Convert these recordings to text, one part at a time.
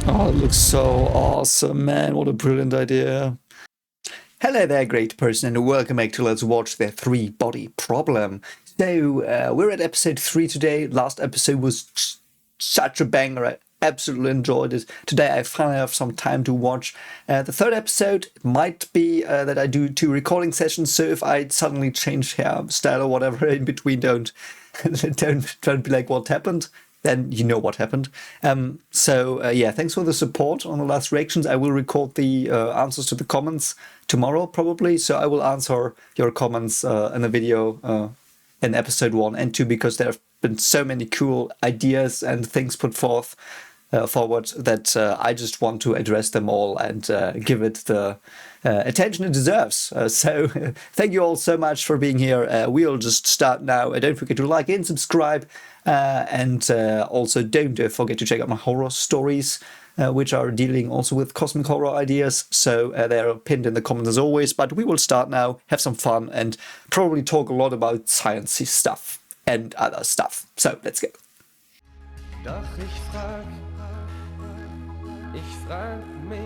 Oh, it looks so awesome, man. What a brilliant idea. Hello there, great person, and welcome back to Let's Watch the Three-Body Problem. So, we're at episode 3 today. Last episode was such a banger. I absolutely enjoyed it. Today I finally have some time to watch the third episode. It might be that I do 2 recording sessions, so if I suddenly change hairstyle or whatever in between, don't be like, what happened? Then you know what happened. Yeah, thanks for the support on the last reactions. I will record the answers to the comments tomorrow, probably. So I will answer your comments in a video in episode 1 and 2, because there have been so many cool ideas and things put forward that I just want to address them all and give it the attention it deserves. So thank you all so much for being here. We'll just start now. Don't forget to like and subscribe. And also don't forget to check out my horror stories, which are dealing also with cosmic horror ideas. So they're pinned in the comments as always. But we will start now, have some fun, and probably talk a lot about sciencey stuff and other stuff. So let's go. Doch ich frag mich,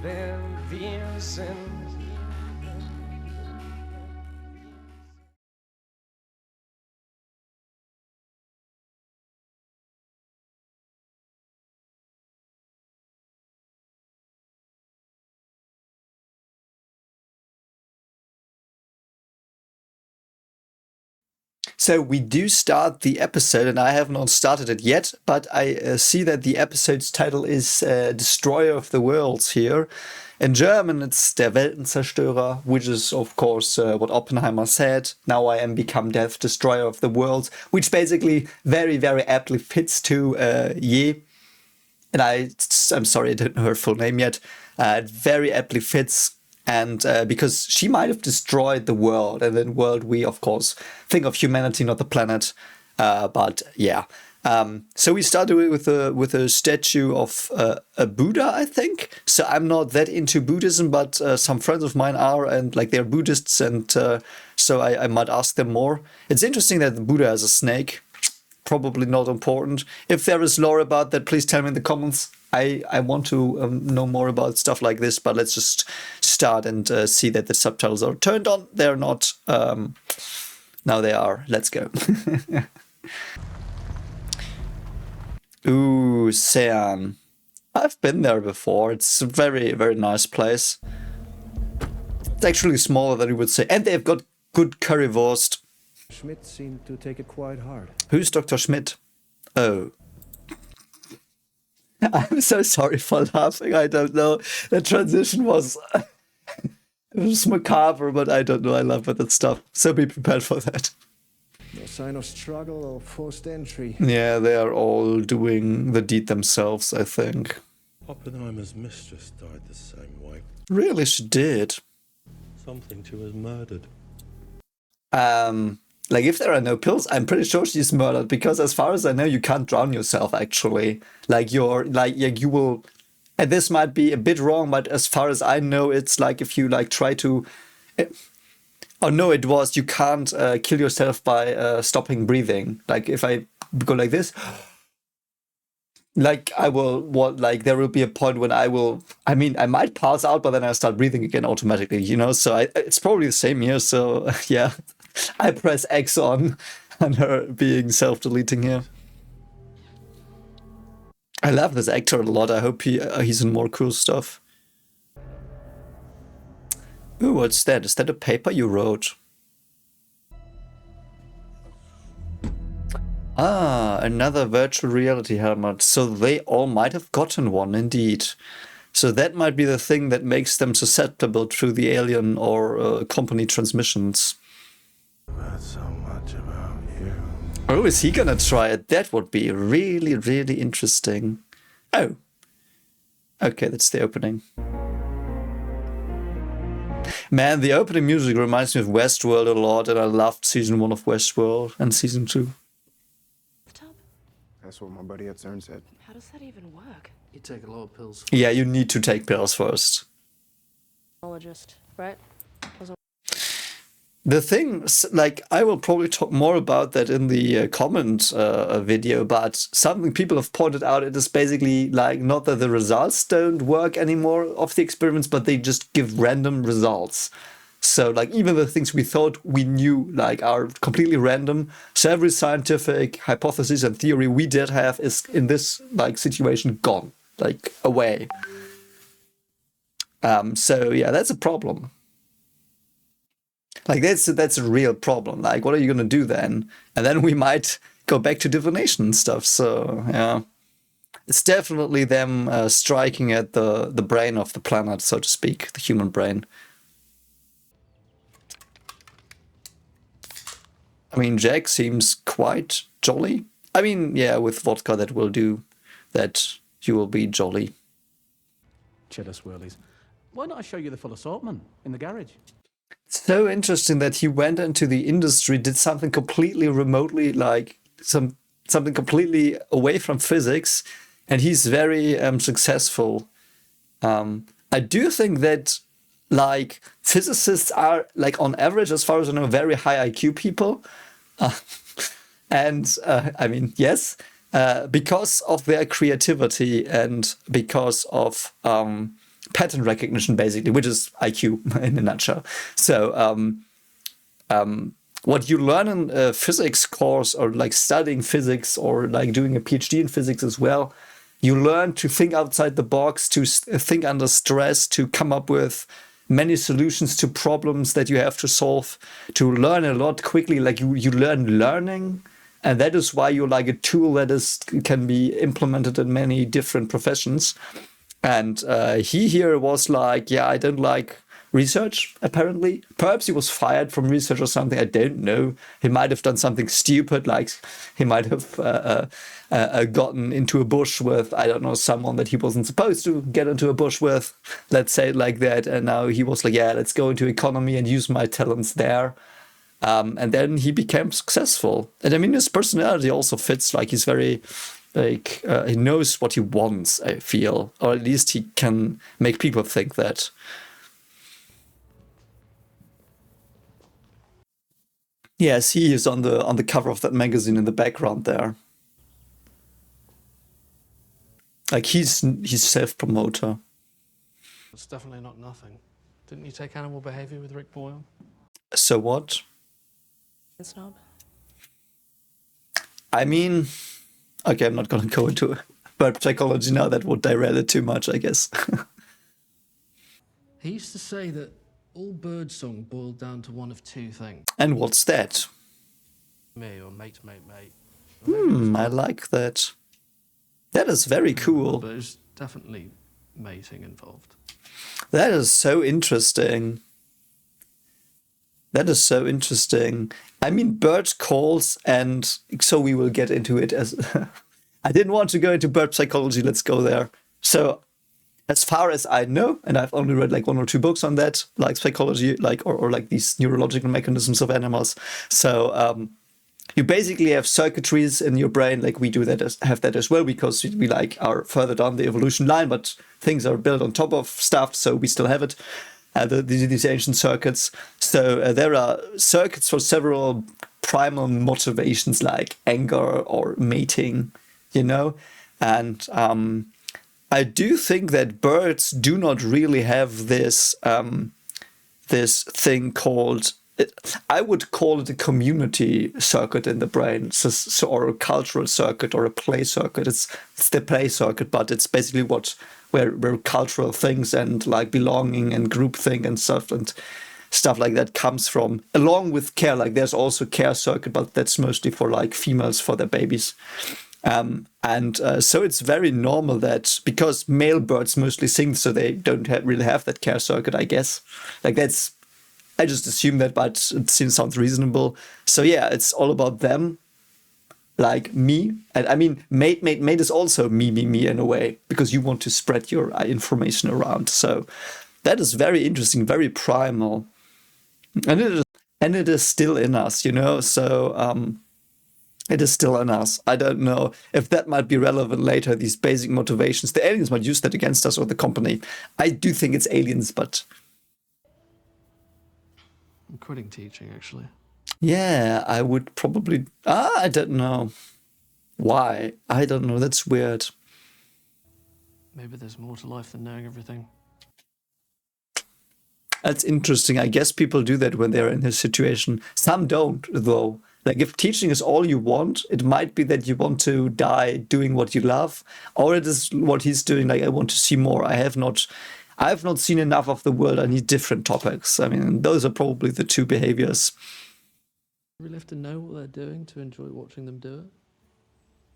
wer wir sind. So we do start the episode, and I have not started it yet, but I see that the episode's title is Destroyer of the Worlds here. In German, it's Der Weltenzerstörer, which is, of course, what Oppenheimer said. Now I am become death, destroyer of the worlds, which basically very, very aptly fits to Ye. And I'm sorry, I don't know her full name yet. It very aptly fits. And because she might have destroyed the world, and in world we of course think of humanity, not the planet. But yeah, so we started with a statue of a Buddha, I think. So I'm not that into Buddhism, but some friends of mine are, and like they're Buddhists, and so I might ask them more. It's interesting that the Buddha has a snake. Probably not important. If there is lore about that, please tell me in the comments. I want to know more about stuff like this, but let's just start and see that the subtitles are turned on. They're not. Now they are. Let's go. Ooh, Sean. I've been there before. It's a very, very nice place. It's actually smaller than you would say. And they've got good currywurst. Schmidt seemed to take it quite hard. Who's Dr. Schmidt? Oh. I'm so sorry for laughing. I don't know. The transition was it was macabre, but I don't know. I love that stuff. So be prepared for that. No sign of struggle or forced entry. Yeah, they are all doing the deed themselves, I think. Oppenheimer's mistress died the same way. Really, she did. Something she was murdered. Like, if there are no pills, I'm pretty sure she's murdered, because as far as I know, you can't drown yourself, actually. Like, you will... And this might be a bit wrong, but as far as I know, it's like if you, like, try to... Oh, no, it was, you can't kill yourself by stopping breathing. Like, if I go like this... Like, I will... Like, there will be a point when I will... I mean, I might pass out, but then I start breathing again automatically, you know? So it's probably the same here, so, yeah. I press X on her being self-deleting here. I love this actor a lot. I hope he's in more cool stuff. Ooh, what's that? Is that a paper you wrote? Ah, another virtual reality helmet. So they all might have gotten one, indeed. So that might be the thing that makes them susceptible to the alien or company transmissions. That's so much about you. Oh, is he gonna try it? That would be really, really interesting. Oh. Okay, that's the opening. Man, the opening music reminds me of Westworld a lot, and I loved season 1 of Westworld and season 2. That's what my buddy at CERN said. How does that even work? You take a lot of pills. Yeah, you need to take pills first. Right? The thing, like, I will probably talk more about that in the comment video, but something people have pointed out, it is basically like not that the results don't work anymore of the experiments, but they just give random results. So like even the things we thought we knew like are completely random. So every scientific hypothesis and theory we did have is in this like situation gone, like away. So yeah, that's a problem. Like that's a real problem. Like, what are you gonna do then? And then we might go back to divination and stuff. So yeah, it's definitely them striking at the brain of the planet, so to speak, the human brain. I mean, Jack seems quite jolly. I mean, yeah, with vodka that will do that. You will be jolly. Cheddar swirlies. Why not I show you the full assortment in the garage? So interesting that he went into the industry, did something completely remotely, like something completely away from physics, and he's very successful. I do think that like physicists are like on average, as far as I know, very high IQ people, and I mean yes, because of their creativity and because of pattern recognition, basically, which is IQ in a nutshell. So what you learn in a physics course or like studying physics or like doing a PhD in physics as well, you learn to think outside the box, to think under stress, to come up with many solutions to problems that you have to solve, to learn a lot quickly. Like you learn learning, and that is why you're like a tool that can be implemented in many different professions. And he here was like, yeah, I don't like research, apparently. Perhaps he was fired from research or something, I don't know. He might have done something stupid, like he might have gotten into a bush with, I don't know, someone that he wasn't supposed to get into a bush with, let's say it like that. And now he was like, yeah, let's go into economy and use my talents there. And then he became successful. And I mean, his personality also fits, like he's very... Like he knows what he wants, I feel, or at least he can make people think that. Yes, he is on the cover of that magazine in the background there. Like he's self-promoter. It's definitely not nothing. Didn't you take animal behaviour with Rick Boyle? So what? Snob. I mean, okay, I'm not going to go into bird psychology now. That would derail it too much, I guess. He used to say that all birdsong boiled down to one of two things. And what's that? Me or mate, mate, mate. I like that. That is very cool. But there's definitely mating involved. That is so interesting. That is so interesting. I mean, bird calls, and so we will get into it as... I didn't want to go into bird psychology, let's go there. So, as far as I know, and I've only read like 1 or 2 books on that, like psychology, like or like these neurological mechanisms of animals. So, you basically have circuitries in your brain, like we do that have that as well, because we like are further down the evolution line, but things are built on top of stuff, so we still have it. These ancient circuits. So there are circuits for several primal motivations like anger or mating, you know. And I do think that birds do not really have this this thing called, I would call it a community circuit in the brain, so or a cultural circuit or a play circuit. It's the play circuit, but it's basically where cultural things and like belonging and groupthink and stuff like that comes from, along with care. Like there's also care circuit, but that's mostly for like females for their babies. So it's very normal that, because male birds mostly sing, so they don't really have that care circuit, I guess. Like that's, I just assume that, but it sounds reasonable. So yeah, it's all about them. Like me, and I mean, mate is also me in a way, because you want to spread your information around. So that is very interesting, very primal, and it is still in us, you know. So it is still in us. I don't know if that might be relevant later. These basic motivations, the aliens might use that against us or the company. I do think it's aliens, but I'm quitting teaching, actually. Yeah, I would probably... I don't know. Why? I don't know. That's weird. Maybe there's more to life than knowing everything. That's interesting. I guess people do that when they're in his situation. Some don't, though. Like, if teaching is all you want, it might be that you want to die doing what you love, or it is what he's doing, like, I want to see more. I have not seen enough of the world. I need different topics. I mean, those are probably the two behaviors. Do we have to know what they're doing to enjoy watching them do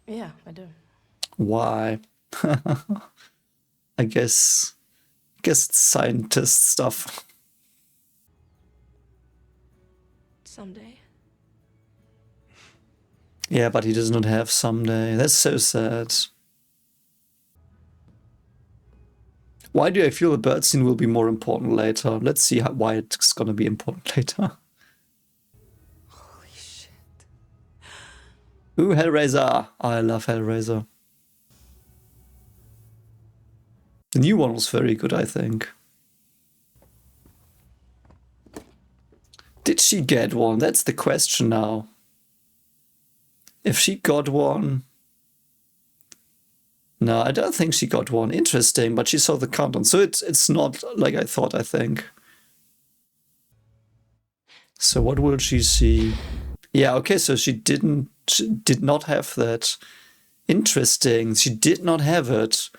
it? Yeah, I do. Why? I guess it's scientist stuff. Someday. Yeah, but he does not have someday. That's so sad. Why do I feel the bird scene will be more important later? Let's see why it's gonna be important later. Holy shit. Ooh, Hellraiser. I love Hellraiser. The new one was very good, I think. Did she get one? That's the question now. If she got one... No, I don't think she got one. Interesting, but she saw the countdown. So it's not like I thought, I think. So what will she see? Yeah, okay, so she did not have that. Interesting. She did not have it.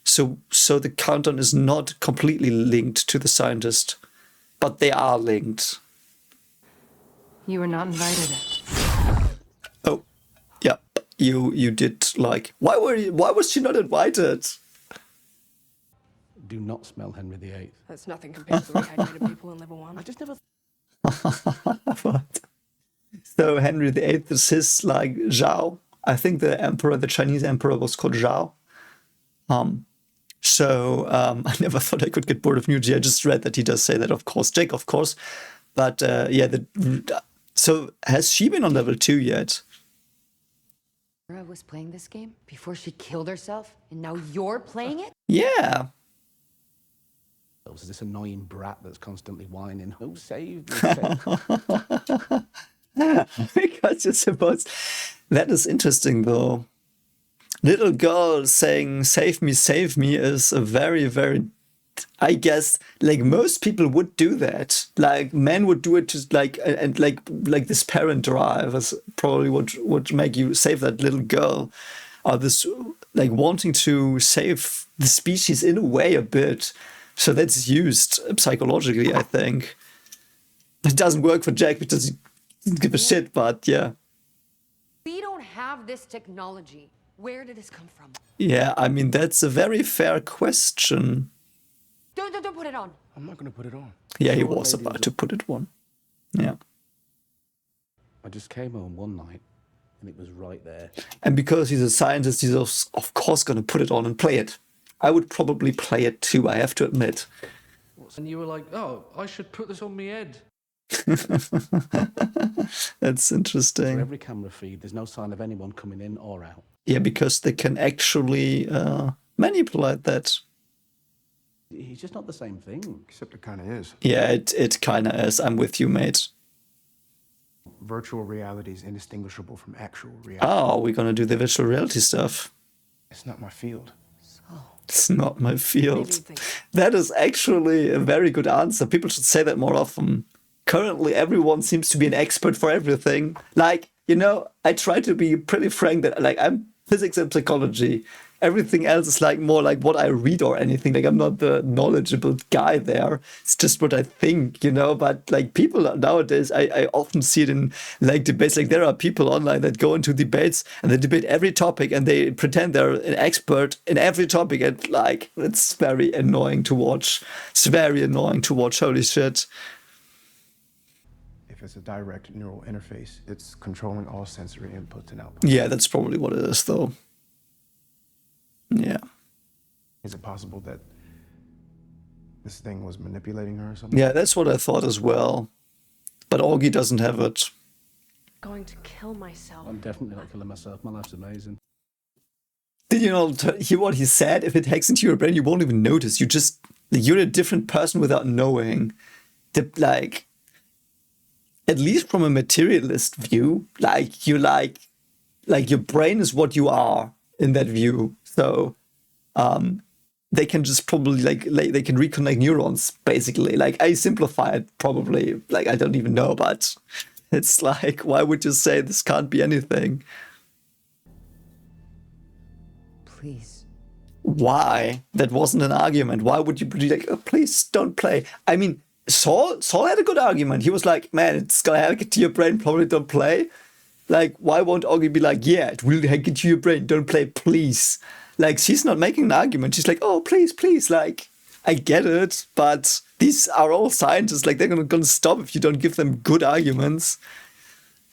So the countdown is not completely linked to the scientist, but they are linked. You were not invited. Oh, yeah. You did like... Why was she not invited? Do not smell Henry VIII. That's nothing compared to the rehydrated people in level 1. I just never... What? So Henry VIII is his, like, Zhao. I think the Chinese emperor was called Zhao. I never thought I could get bored of New G. I just read that he does say that, of course. Jake, of course. But yeah, so has she been on level 2 yet? Sarah was playing this game before she killed herself, and now you're playing it? Yeah. Is this annoying brat that's constantly whining? Oh, save me, save me. Because you're supposed... That is interesting, though. Little girl saying, save me, is a very, very... I guess, like, most people would do that. Like, men would do it just like... And like this parent drive is probably would make you save that little girl. Or this, like, wanting to save the species in a way a bit. So that's used psychologically, I think. It doesn't work for Jack because he doesn't give a shit, but yeah. We don't have this technology. Where did this come from? Yeah, I mean, that's a very fair question. Don't put it on. I'm not gonna put it on. Yeah, he Sure, was ladies. about to put it on. Yeah. I just came home one night, and it was right there. And because he's a scientist, he's of course going to put it on and play it. I would probably play it too, I have to admit. And you were like, oh, I should put this on my head. That's For interesting. every camera feed, there's no sign of anyone coming in or out. Yeah, because they can actually manipulate that. He's just not the same thing. Except it kind of is. Yeah, it kind of is. I'm with you, mate. Virtual reality is indistinguishable from actual reality. Oh, we're going to do the virtual reality stuff. It's not my field. It's not my field. Maybe think- That is actually a very good answer. People should say that more often. Currently, everyone seems to be an expert for everything. Like, you know, I try to be pretty frank that, like, I'm physics and psychology. Everything else is like more like what I read or anything. Like, I'm not the knowledgeable guy there. It's just what I think, you know. But like, people nowadays, I often see it in like debates. Like, there are people online that go into debates and they debate every topic and they pretend they're an expert in every topic. And like, it's very annoying to watch. It's very annoying to watch. Holy shit. If it's a direct neural interface, it's controlling all sensory inputs and outputs. Yeah, that's probably what it is, though. Yeah. Is it possible that this thing was manipulating her or something? Yeah, that's what I thought as well. But Augie doesn't have it. Going to kill myself. I'm definitely not killing myself. My life's amazing. Did you not hear what he said? If it hacks into your brain, you won't even notice. You're a different person without knowing. Like, at least from a materialist view, like you like your brain is what you are in that view. So they can just probably like they can reconnect neurons basically. Like I simplify it probably, like I don't even know, but it's like, why would you say this can't be anything? Please. Why? That wasn't an argument. Why would you be like, oh, please don't play? I mean, Saul had a good argument. He was like, man, it's gonna hack it to your brain, probably don't play. Like, why won't Augie be like, yeah, it will hack it to your brain, don't play, please? Like, she's not making an argument. She's like, oh, please, please. Like, I get it, but these are all scientists. Like, they're gonna stop if you don't give them good arguments.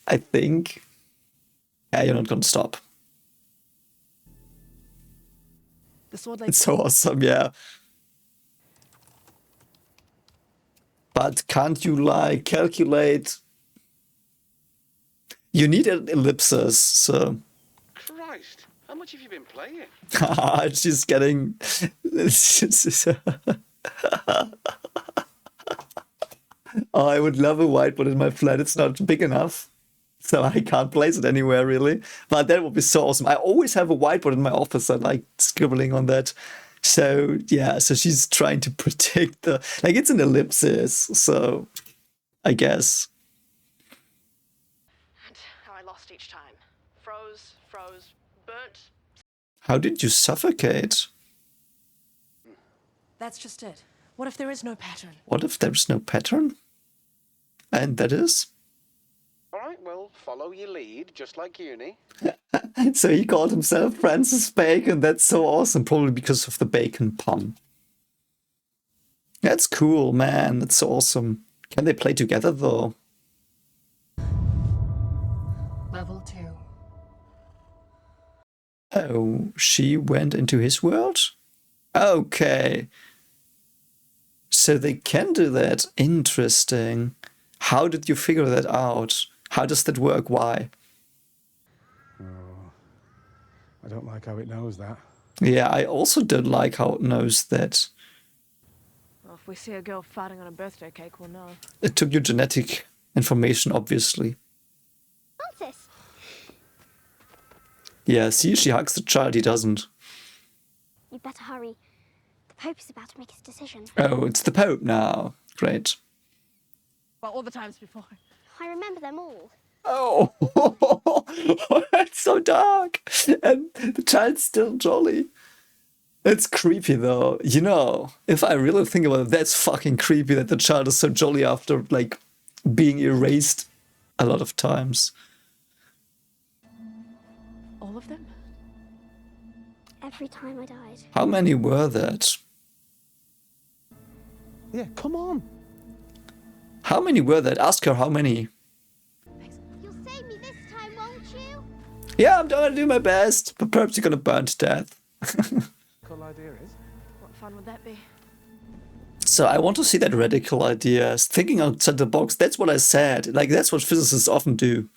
I think. Yeah, you're not gonna stop. The sword It's so awesome, yeah. But can't you, like, calculate? You need an ellipsis, so. Christ, how much have you been playing? She's getting. Oh, I would love a whiteboard in my flat. It's not big enough, so I can't place it anywhere really. But that would be so awesome. I always have a whiteboard in my office. I like scribbling on that. So yeah, so she's trying to predict the, like, it's an ellipsis. So I guess. How I lost each time. Froze, burnt. How did you suffocate? That's just it. What if there is no pattern? What if there's no pattern? And that is? All right, well, follow your lead, just like uni. So he called himself Francis Bacon. That's so awesome. Probably because of the bacon pun. That's cool, man. That's so awesome. Can they play together though? Level 2. Oh, she went into his world? Okay. So they can do that. Interesting. How did you figure that out? How does that work? Why? Oh, I don't like how it knows that. Yeah, I also don't like how it knows that. Well, if we see a girl farting on a birthday cake, we'll know. It took your genetic information, obviously. Francis, Yeah, see, she hugs the child, he doesn't. you'd better hurry. The Pope is about to make his decision. Oh, it's the Pope now. Great. Well, all the times before. I remember them all. Oh, it's so dark. And the child's still jolly. It's creepy though. You know, if I really think about it, that's fucking creepy that the child is so jolly after, like, being erased a lot of times. All of them? Every time I died. How many were that? Yeah, come on. How many were that? Ask her how many. You'll save me this time, won't you? Yeah, I'm gonna do my best, but perhaps you're gonna burn to death. Cool idea is. What fun would that be? So I want to see that radical ideas, thinking outside the box. That's what I said. Like, that's what physicists often do.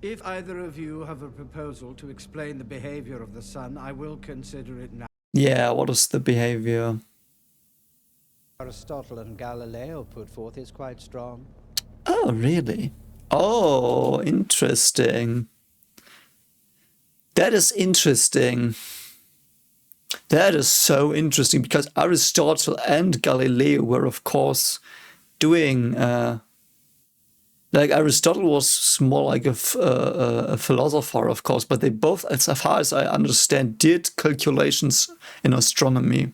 If either of you have a proposal to explain the behavior of the sun, I will consider it now. Yeah, what is the behavior? Aristotle and Galileo put forth is quite strong. Oh, really? Oh, interesting. That is interesting. That is so interesting, because Aristotle and Galileo were, of course, doing... like, Aristotle was more like a philosopher, of course, but they both, as far as I understand, did calculations in astronomy,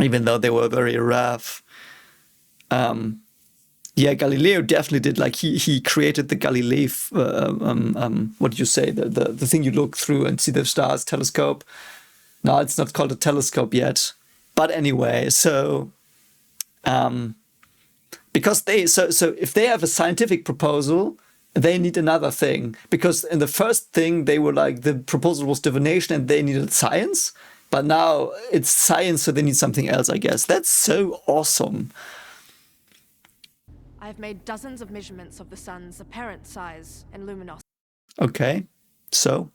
even though they were very rough. Yeah, Galileo definitely did. Like, he created the Galilei, what do you say, the thing you look through and see the stars telescope. No, it's not called a telescope yet. But anyway, so because so if they have a scientific proposal, they need another thing. Because in the first thing, they were like, the proposal was divination and they needed science. But now it's science, so they need something else, I guess. That's so awesome. I have made dozens of measurements of the sun's apparent size and luminosity. Okay, so?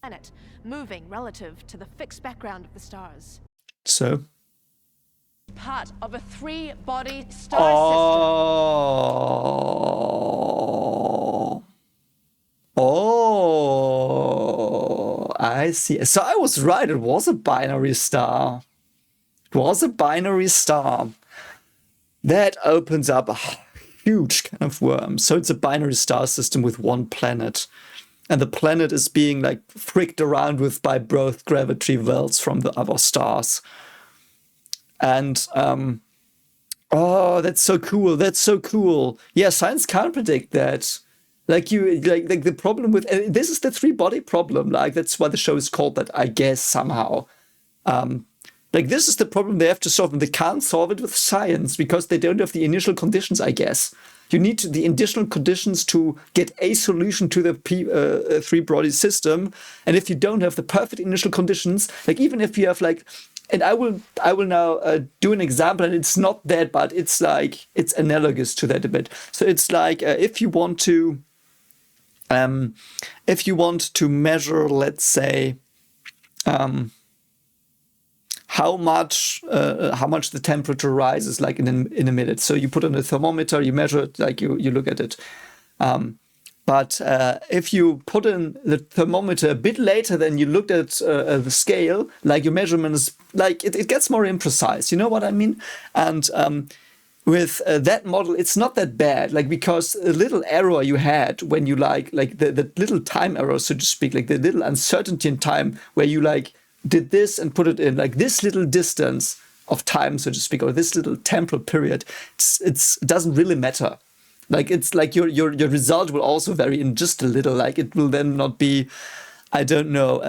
Planet moving relative to the fixed background of the stars. So? part of a three-body star system. Oh, I see. So I was right. It was a binary star. It was a binary star. That opens up a huge can of worms. So it's a binary star system with one planet. And the planet is being like fricked around with by both gravity wells from the other stars. And oh, that's so cool. That's so cool. Yeah, science can't predict that. Like the problem with this is the three-body problem. Like that's why the show is called that, I guess, somehow. Like this is the problem they have to solve, and they can't solve it with science because they don't have the initial conditions, I guess. You need the additional conditions to get a solution to the three-body system. And if you don't have the perfect initial conditions, like even if you have like, and I will now do an example, and it's not that, but it's like, it's analogous to that a bit. So it's like if you want to measure, let's say, how much the temperature rises like in a minute. So you put on a thermometer, you measure it, like you look at it. But if you put in the thermometer a bit later than you looked at the scale, like your measurement is like it gets more imprecise. You know what I mean? And with that model, it's not that bad, like because a little error you had when you like the little time error, so to speak, like the little uncertainty in time where you like did this and put it in like this little distance of time, so to speak, or this little temporal period, it doesn't really matter. Like it's like your result will also vary in just a little. Like it will then not be, I don't know,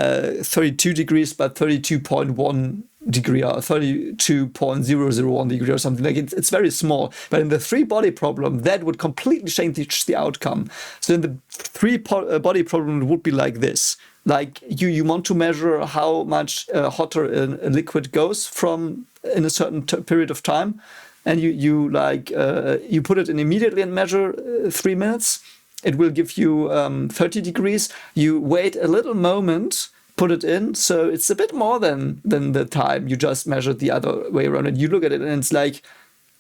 32 degrees, but 32.1 degree or 32.001 degree or something. Like it's very small. But in the three-body problem, that would completely change the outcome. So in the three-body problem, it would be like this. Like you want to measure how much hotter a liquid goes from in a certain period of time, and you put it in immediately and measure 3 minutes. It will give you 30 degrees. You wait a little moment, put it in, so it's a bit more than the time you just measured the other way around. And you look at it, and it's like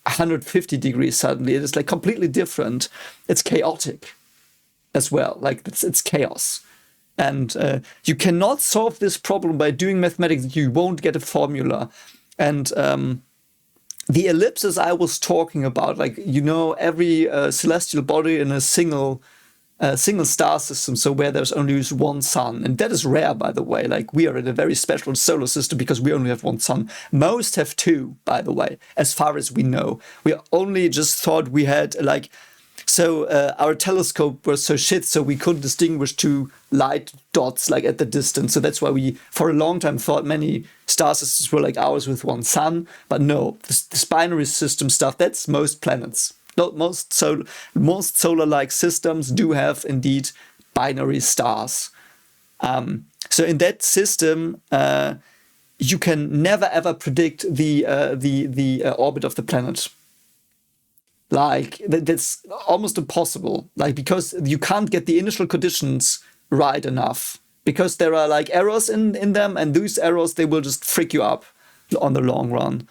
150 degrees suddenly. It is like completely different. It's chaotic as well. Like it's chaos. And you cannot solve this problem by doing mathematics. You won't get a formula. And the ellipses I was talking about, like, you know, every celestial body in a single star system, so where there's only one sun. And that is rare, by the way. Like, we are in a very special solar system because we only have one sun. Most have two, by the way, as far as we know. We only just thought we had, like... So our telescope was so shit, so we couldn't distinguish two light dots like at the distance. So that's why we, for a long time, thought many star systems were like ours with one sun. But no, this binary system stuff, that's most planets. Most solar-like systems do have indeed binary stars. So in that system, you can never ever predict the orbit of the planet. Like, that's almost impossible, like, because you can't get the initial conditions right enough, because there are like errors in them, and those errors, they will just freak you up on the long run.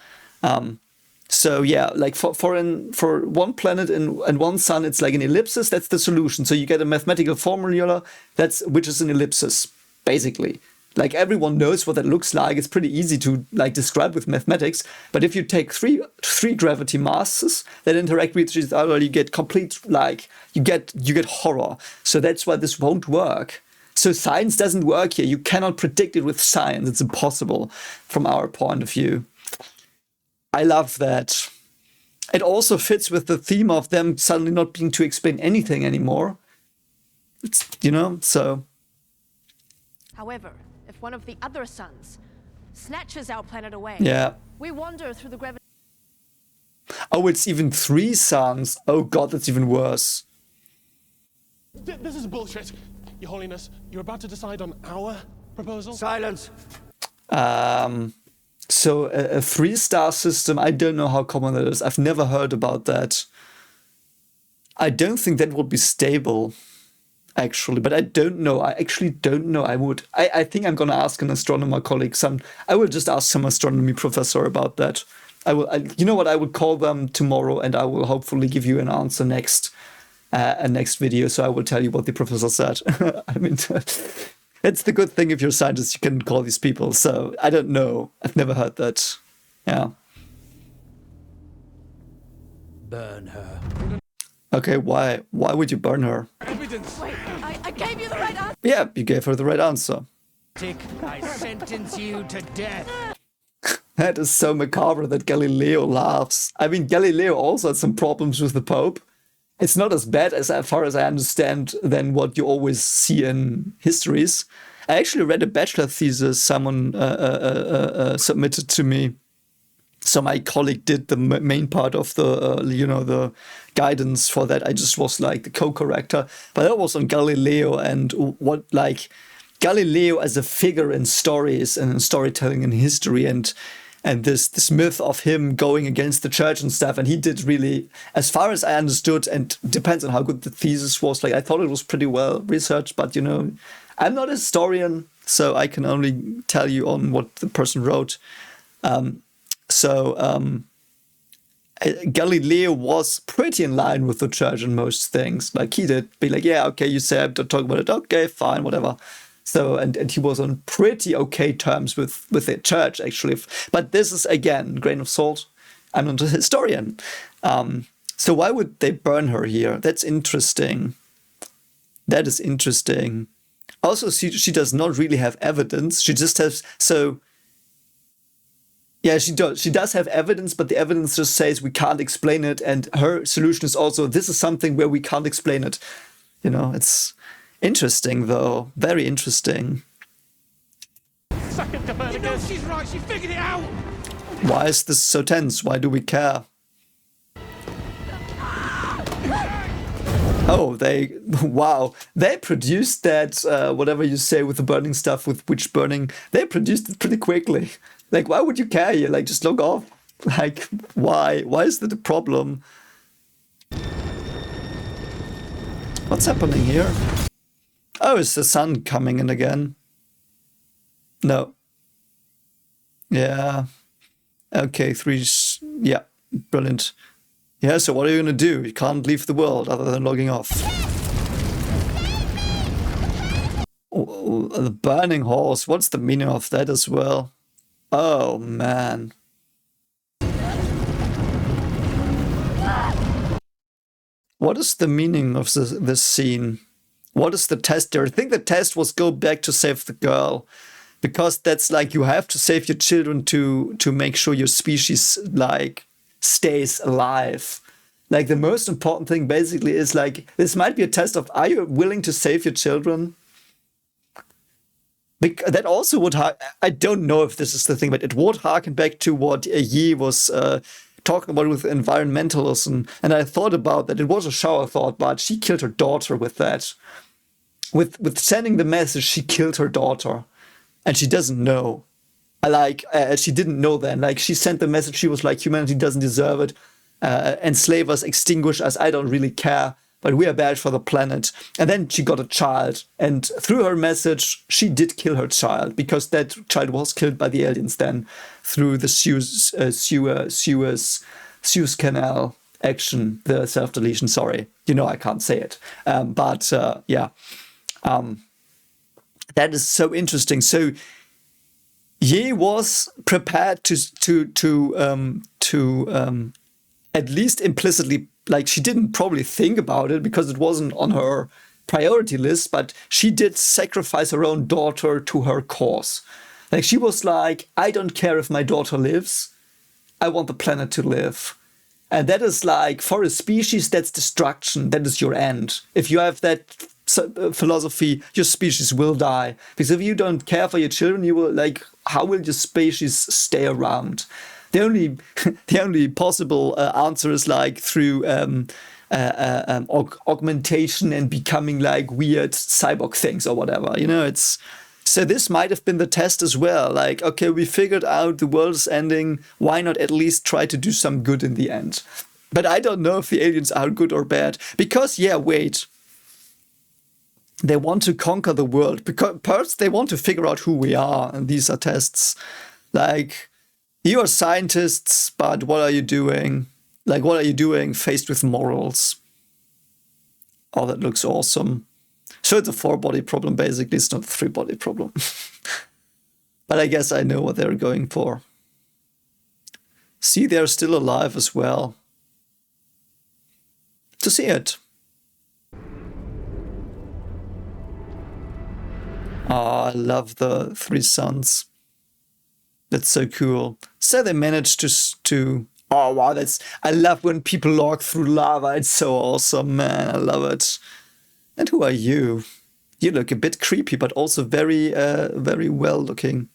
So yeah, like for one planet and one sun, it's like an ellipsis. That's the solution. So you get a mathematical formula which is an ellipsis, basically. Like, everyone knows what that looks like. It's pretty easy to like describe with mathematics. But if you take three gravity masses that interact with each other, you get complete, like, you get horror. So that's why this won't work. So science doesn't work here. You cannot predict it with science. It's impossible from our point of view. I love that. It also fits with the theme of them suddenly not being to explain anything anymore. It's, you know, so. However, if one of the other suns snatches our planet away, Yeah. we wander through the gravity. Oh, it's even 3 suns. Oh god, that's even worse. This is bullshit, Your Holiness. You're about to decide on our proposal? Silence! So a 3-star system, I don't know how common that is. I've never heard about that. I don't think that would be stable, actually, but I don't know. I actually don't know. I think I'm gonna ask an astronomer colleague. I will just ask some astronomy professor about that. You know what? I will call them tomorrow, and I will hopefully give you an answer next video. So I will tell you what the professor said. I mean, it's the good thing if you're a scientist, you can call these people. So I don't know. I've never heard that. Yeah. Burn her. Okay, why? Why would you burn her? Evidence. Wait, I gave you the right answer. Yeah, you gave her the right answer. I sentence you to death. That is so macabre that Galileo laughs. I mean, Galileo also had some problems with the Pope. It's not as bad as far as I understand than what you always see in histories. I actually read a bachelor thesis someone submitted to me. So my colleague did the main part of the, the guidance for that. I just was like the co-corrector. But that was on Galileo and what, like, Galileo as a figure in stories and in storytelling and history and this myth of him going against the church and stuff. And he did really, as far as I understood, and depends on how good the thesis was, like I thought it was pretty well researched, but I'm not a historian, so I can only tell you on what the person wrote. Galileo was pretty in line with the church in most things. Like he did be like, yeah, okay, you said don't talk about it. Okay, fine, whatever. So, and he was on pretty okay terms with the church, actually. But this is, again, grain of salt. I'm not a historian. So why would they burn her here? That's interesting. That is interesting. Also, she does not really have evidence. She just has, so... Yeah, she does. She does have evidence, but the evidence just says we can't explain it. And her solution is also, this is something where we can't explain it. It's interesting, though. Very interesting. Second to burn again. She's right. She figured it out. Why is this so tense? Why do we care? Oh, wow. They produced that, whatever you say with the burning stuff, with witch burning, they produced it pretty quickly. Like, why would you care here? Like, just log off. Like, why? Why is that a problem? What's happening here? Oh, is the sun coming in again? No. Yeah. Okay, yeah, brilliant. Yeah, so what are you gonna do? You can't leave the world other than logging off. Oh, the burning horse. What's the meaning of that as well? Oh, man. What is the meaning of this scene? What is the test there? I think the test was go back to save the girl. Because that's like, you have to save your children to make sure your species, like, stays alive. Like, the most important thing basically is, like, this might be a test of, are you willing to save your children? That also would, I don't know if this is the thing, but it would harken back to what Yi was talking about with environmentalism. And I thought about that. It was a shower thought, but she killed her daughter with that. With sending the message, she killed her daughter. And she doesn't know. She didn't know then. Like, she sent the message, she was like, humanity doesn't deserve it. Enslave us, extinguish us, I don't really care. But we are bad for the planet. And then she got a child. And through her message, she did kill her child. Because that child was killed by the aliens then. Through the Suez Canal action. The self-deletion, sorry. I can't say it. Yeah. That is so interesting. So Ye was prepared to at least implicitly, like, she didn't probably think about it because it wasn't on her priority list, but she did sacrifice her own daughter to her cause. Like, she was like, I don't care if my daughter lives. I want the planet to live. And that is like, for a species, that's destruction. That is your end. If you have that philosophy, your species will die. Because if you don't care for your children, you will, like, how will your species stay around? The only possible answer is like through augmentation and becoming like weird cyborg things or whatever. So this might have been the test as well. Like, okay, we figured out the world is ending. Why not at least try to do some good in the end? But I don't know if the aliens are good or bad. Because, yeah, wait. They want to conquer the world. Because first they want to figure out who we are. And these are tests. Like, You are scientists, but what are you doing? Like, what are you doing faced with morals? Oh, that looks awesome. So it's a 4-body problem, basically. It's not a 3-body problem. But I guess I know what they're going for. See, they're still alive as well. To see it. Oh, I love the 3 suns. That's so cool. So they managed to oh wow, I love when people log through lava. It's so awesome, man. I love it. And who are you? You look a bit creepy, but also very very well looking.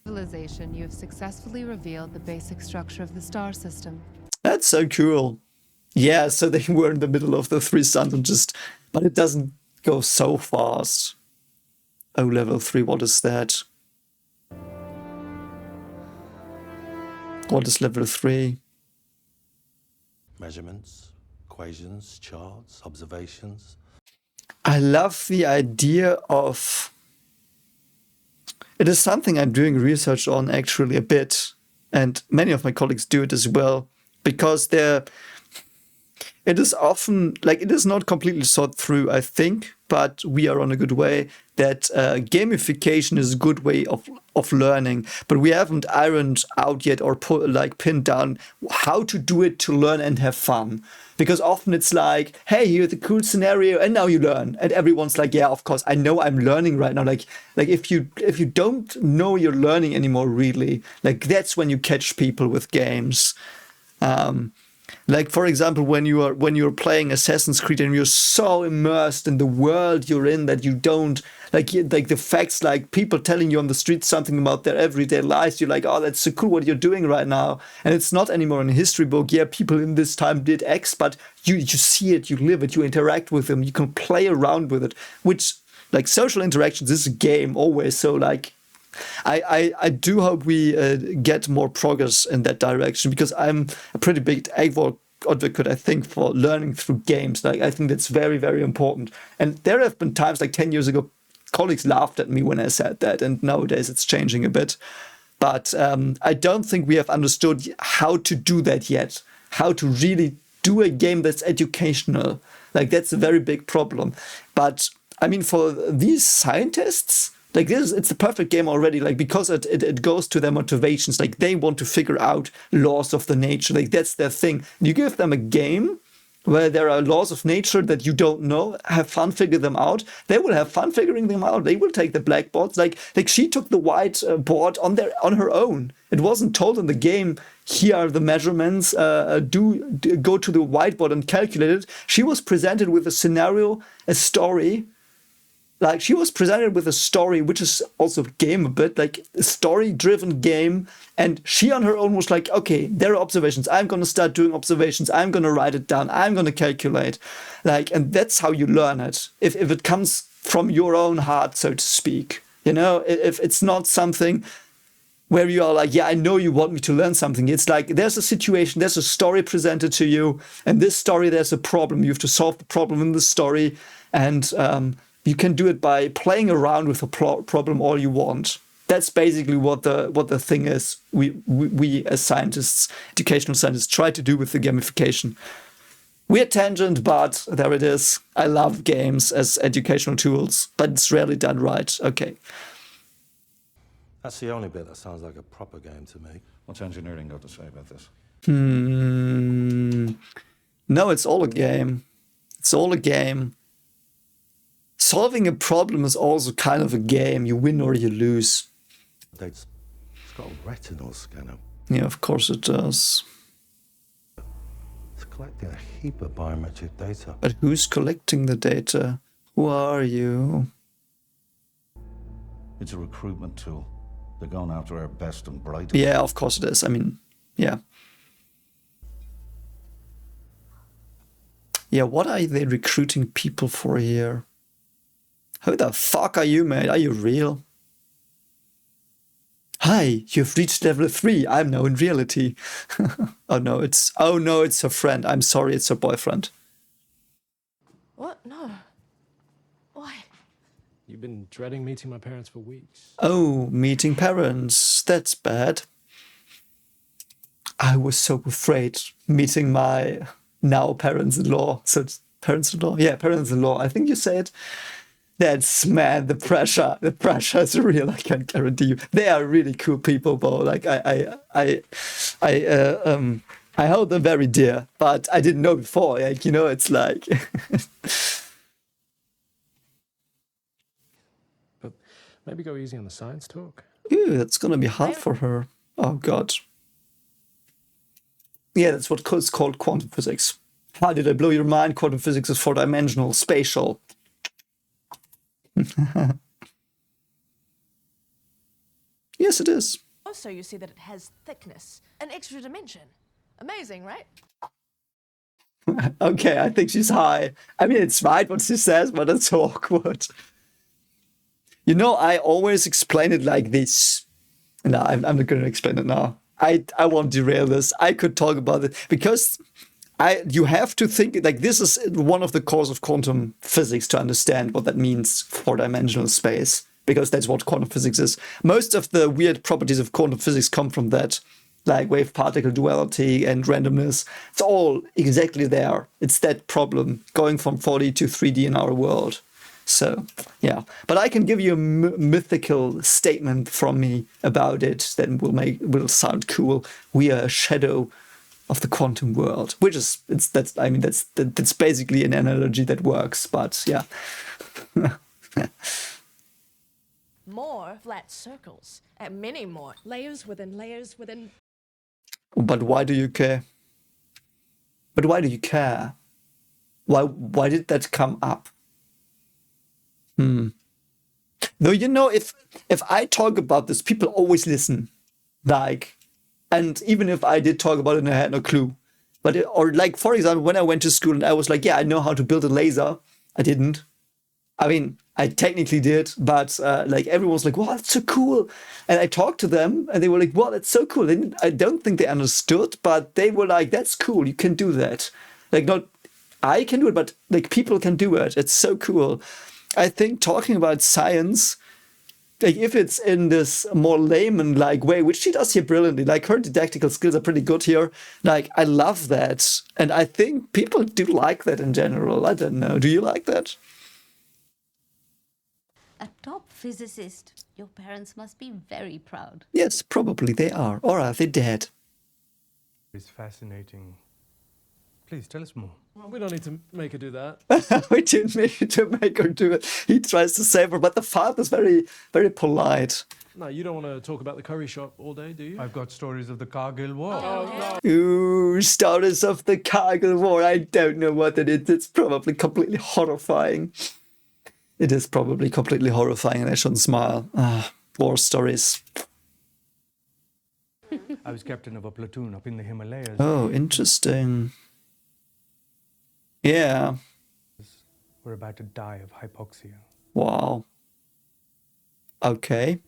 Civilization, you have successfully revealed the basic structure of the star system. That's so cool. Yeah, so they were in the middle of the 3 suns and but it doesn't go so fast. Oh, level 3, what is that? What is level 3? Measurements, equations, charts, observations. I love the idea of... It is something I'm doing research on actually a bit, and many of my colleagues do it as well, because it is often, like, it is not completely thought through, I think, but we are on a good way, that gamification is a good way of learning, but we haven't ironed out yet or pinned down how to do it to learn and have fun. Because often it's like, hey, here's a cool scenario, and now you learn. And everyone's like, yeah, of course, I know I'm learning right now. Like if you don't know you're learning anymore, really, like that's when you catch people with games. Like, for example, when you're playing Assassin's Creed and you're so immersed in the world you're in that you don't like the facts, like people telling you on the street something about their everyday lives, you're like, oh, that's so cool what you're doing right now. And it's not anymore in a history book. Yeah, people in this time did X, but you see it, you live it, you interact with them, you can play around with it, which, like, social interactions is a game always. So, like, I do hope we get more progress in that direction, because I'm a pretty big advocate, I think, for learning through games. Like, I think that's very, very important. And there have been times, like 10 years ago, colleagues laughed at me when I said that, and nowadays it's changing a bit. But I don't think we have understood how to do that yet, how to really do a game that's educational. Like, that's a very big problem. But, I mean, for these scientists... Like, it's the perfect game already, like, because it goes to their motivations. Like, they want to figure out laws of the nature. Like, that's their thing. You give them a game where there are laws of nature that you don't know, have fun, figure them out. They will have fun figuring them out. They will take the blackboards. Like she took the white board on her own. It wasn't told in the game, here are the measurements, go to the whiteboard and calculate it. She was presented with a scenario, a story. Like, she was presented with a story, which is also a game a bit, like a story-driven game. And she on her own was like, okay, there are observations. I'm going to start doing observations. I'm going to write it down. I'm going to calculate. Like, and that's how you learn it. If it comes from your own heart, so to speak. You know, if it's not something where you are like, yeah, I know you want me to learn something. It's like, there's a situation, there's a story presented to you. And this story, there's a problem. You have to solve the problem in the story. And, you can do it by playing around with a problem all you want. That's basically what the thing is. We as scientists, educational scientists, try to do with the gamification. Weird tangent, but there it is. I love games as educational tools, but it's rarely done right. Okay. That's the only bit that sounds like a proper game to me. What's engineering got to say about this? No, it's all a game. It's all a game. Solving a problem is also kind of a game. You win or you lose. It's got a retinal scanner. Yeah, of course it does. It's collecting a heap of biometric data. But who's collecting the data? Who are you? It's a recruitment tool. They're going after our best and brightest. Yeah, of course it is. I mean, yeah. Yeah, what are they recruiting people for here? Who the fuck are you, mate? Are you real? Hi, you've reached level 3. I'm now in reality. Oh no, it's her friend. I'm sorry, it's her boyfriend. What? No. Why? You've been dreading meeting my parents for weeks. Oh, meeting parents. That's bad. I was so afraid meeting my now parents-in-law. So parents-in-law? Yeah, parents-in-law. I think you said. That's, man, the pressure is real. I can guarantee you. They are really cool people, bro. Like I hold them very dear, but I didn't know before. Like, you know, it's like. But maybe go easy on the science talk. Ooh, that's gonna be hard for her. Oh god. Yeah, that's what it's called, quantum physics. How did I blow your mind? Quantum physics is four-dimensional, spatial. Yes, it is. Also, you see that it has thickness, an extra dimension. Amazing, right? Okay, I think she's high. I mean, it's right what she says, but it's so awkward. You know, I always explain it like this. No, I'm not going to explain it now. I won't derail this. I could talk about it because you have to think like this is one of the cores of quantum physics to understand what that means for dimensional space, because that's what quantum physics is. Most of the weird properties of quantum physics come from that, like wave particle duality and randomness. It's all exactly there. It's that problem going from 4D to 3D in our world. So, yeah. But I can give you a mythical statement from me about it that will sound cool. We are a shadow of the quantum world, which is that's basically an analogy that works, but yeah. More flat circles, and many more layers within layers within. But why do you care? But why do you care? Why did that come up? Though, you know, if I talk about this, people always listen. Like, and even if I did talk about it and I had no clue. But or like, for example, when I went to school and I was like, yeah, I know how to build a laser. I didn't. I mean, I technically did, but like everyone was like, wow, that's so cool. And I talked to them and they were like, wow, that's so cool. I don't think they understood, but they were like, that's cool. You can do that. Like, not I can do it, but like people can do it. It's so cool. I think talking about science, like if it's in this more layman-like way, which she does here brilliantly, like her didactical skills are pretty good here. Like, I love that. And I think people do like that in general. I don't know. Do you like that? A top physicist. Your parents must be very proud. Yes, probably they are. Or are they dead? It's fascinating. Please tell us more. Well, we don't need to make her do that. We didn't need to make her do it. He tries to save her, but the father's very, very polite. No, you don't want to talk about the curry shop all day, do you? I've got stories of the Kargil War. Oh, no. Ooh, stories of the Kargil War. I don't know what it is. It's probably completely horrifying. It is probably completely horrifying, and I shouldn't smile. War stories. I was captain of a platoon up in the Himalayas. Oh, interesting. Yeah. We're about to die of hypoxia. Wow. Okay.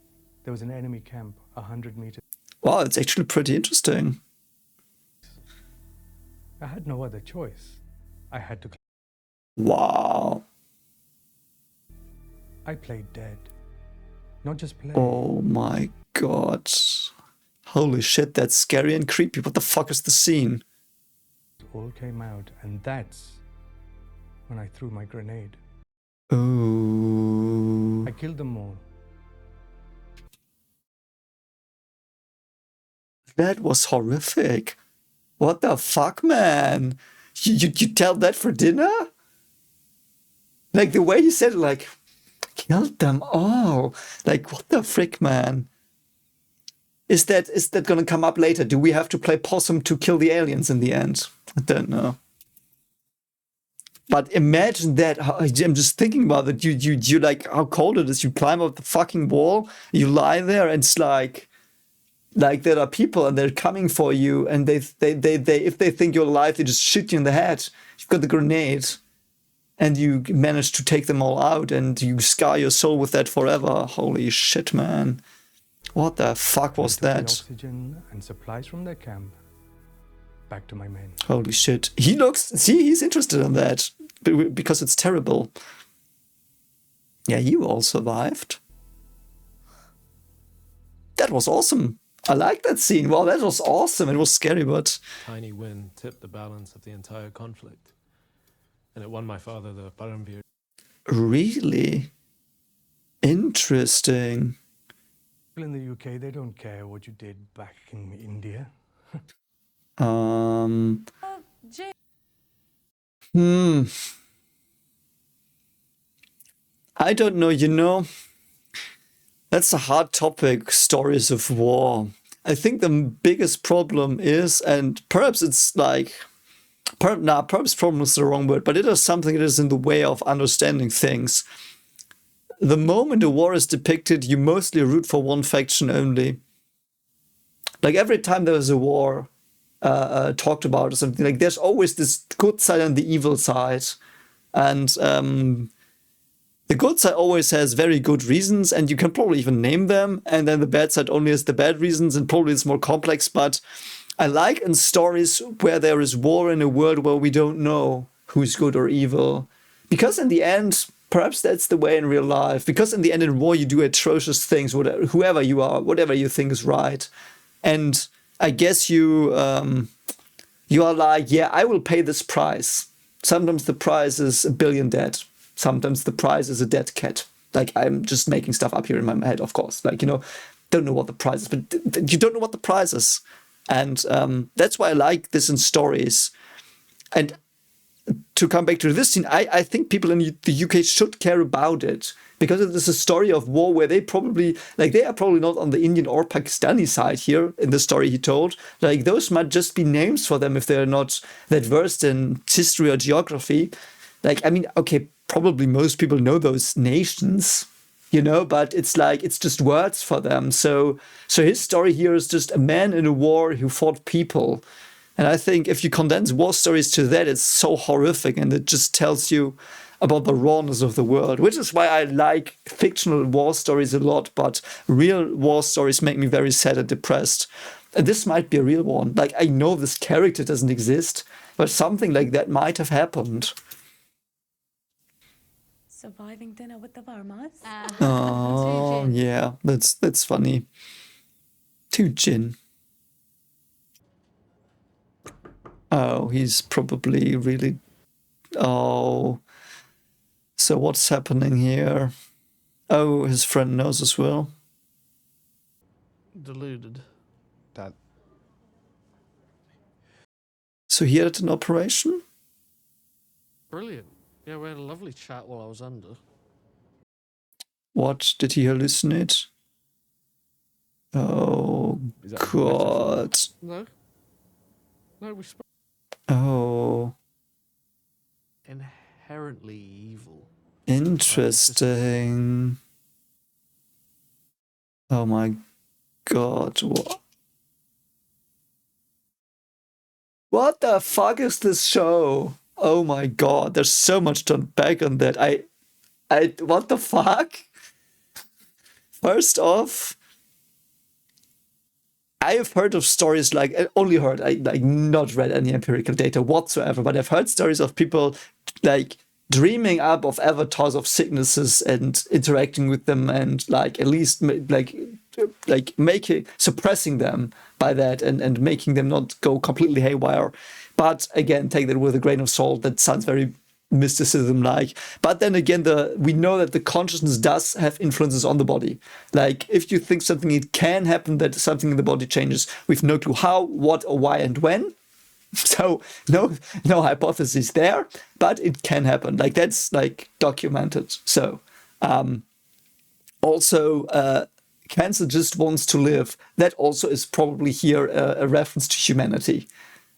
There was an enemy camp 100 meters. Wow, it's actually pretty interesting. I had no other choice. I had to. Wow. I played dead. Not just play. Oh my god. Holy shit, that's scary and creepy. What the fuck is the scene? All came out, and that's when I threw my grenade. Oh. I killed them all. That was horrific. What the fuck, man? You tell that for dinner? Like the way you said it, like, killed them all. Like, what the frick, man? Is that gonna come up later? Do we have to play possum to kill the aliens in the end? I don't know. But imagine that. I'm just thinking about it. You like how cold it is. You climb up the fucking wall. You lie there, and it's like there are people and they're coming for you. And they if they think you're alive, they just shoot you in the head. You've got the grenade, and you manage to take them all out, and you scar your soul with that forever. Holy shit, man! What the fuck was that? Oxygen and supplies from their camp. Back to my men. Holy shit. He's interested in that because it's terrible. Yeah, you all survived. That was awesome. I like that scene. Wow, that was awesome. It was scary, but Tiny win tipped the balance of the entire conflict, and it won my father the Paramvir. really interesting. In the UK, they don't care what you did back in India. I don't know, you know, that's a hard topic, stories of war. I think the biggest problem is, and perhaps it's like, perhaps problem is the wrong word, but it is something that is in the way of understanding things. The moment a war is depicted, you mostly root for one faction only. Like every time there is a war talked about or something, like there's always this good side and the evil side. And the good side always has very good reasons, and you can probably even name them. And then the bad side only has the bad reasons, and probably it's more complex. But I like in stories where there is war in a world where we don't know who's good or evil. Because in the end, perhaps that's the way in real life. Because in the end, in war, you do atrocious things, whatever, whoever you are, whatever you think is right. And I guess you are like, yeah, I will pay this price. Sometimes the price is a billion dead. Sometimes the price is a dead cat. Like, I'm just making stuff up here in my head, of course. Like, you know, don't know what the price is, but you don't know what the price is. And that's why I like this in stories. And to come back to this scene, I think people in the UK should care about it, because it is a story of war where they probably, like, they are probably not on the Indian or Pakistani side here in the story he told. Like, those might just be names for them if they're not that versed in history or geography. Like, I mean, okay, probably most people know those nations, you know, but it's like, it's just words for them. So his story here is just a man in a war who fought people. And I think if you condense war stories to that, it's so horrific, and it just tells you about the rawness of the world, which is why I like fictional war stories a lot, but real war stories make me very sad and depressed. And this might be a real one. Like, I know this character doesn't exist, but something like that might have happened. Surviving dinner with the Varmas? Oh, yeah, that's funny. Two gin. Oh, he's probably really... Oh. So what's happening here? Oh, his friend knows as well. Deluded. That. So he had an operation? Brilliant. Yeah, we had a lovely chat while I was under. What? Did he hallucinate? Oh, God. No. No, we spoke. Oh. Inherently evil. Interesting. Oh my God. What the fuck is this show? Oh my God. There's so much to unpack on that. What the fuck? First off, I have heard of stories like, only heard, I like not read any empirical data whatsoever, but I've heard stories of people like dreaming up of avatars of sicknesses and interacting with them, and like at least like suppressing them by that, and making them not go completely haywire. But again, take that with a grain of salt. That sounds very mysticism-like. But then again, we know that the consciousness does have influences on the body. Like, if you think something, it can happen that something in the body changes. We've no clue how, what, or why, and when. So no hypothesis there, but it can happen. Like, that's like documented. So also cancer just wants to live. That also is probably here a reference to humanity.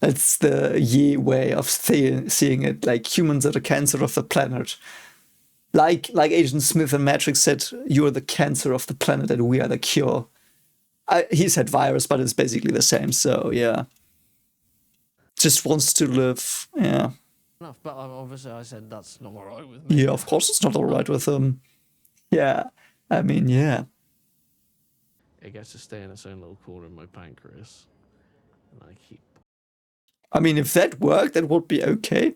That's the Ye way of seeing it. Like, humans are the cancer of the planet. Like Agent Smith in Matrix said, you are the cancer of the planet and we are the cure. He said virus, but it's basically the same. So yeah. Just wants to live. Yeah. Enough, but obviously I said that's not all right with me. Yeah, of course it's not all right with him. Yeah. I mean, yeah. It gets to stay in its own little corner in my pancreas. And I keep... I mean, if that worked, that would be okay.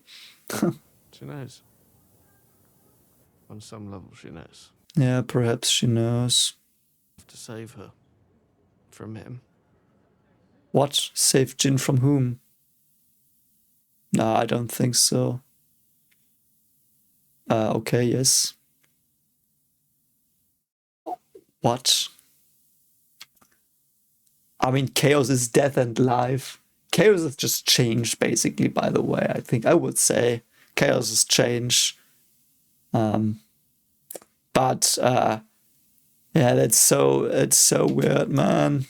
She knows. On some level, she knows. Yeah, perhaps she knows. I have to save her from him. What? Save Jin from whom? No, I don't think so. Okay, yes. What? I mean, chaos is death and life. Chaos has just changed, basically, by the way. I think I would say chaos is change. But yeah, it's so weird, man.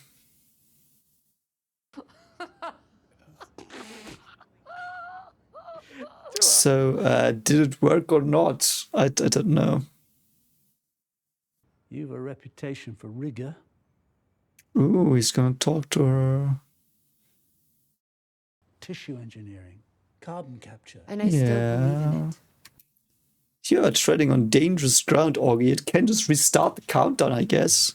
So, did it work or not? I don't know. You've a reputation for rigor. Ooh, he's gonna talk to her. Tissue engineering, carbon capture. And I still believe in it. You are treading on dangerous ground, Augie. It can just restart the countdown, I guess.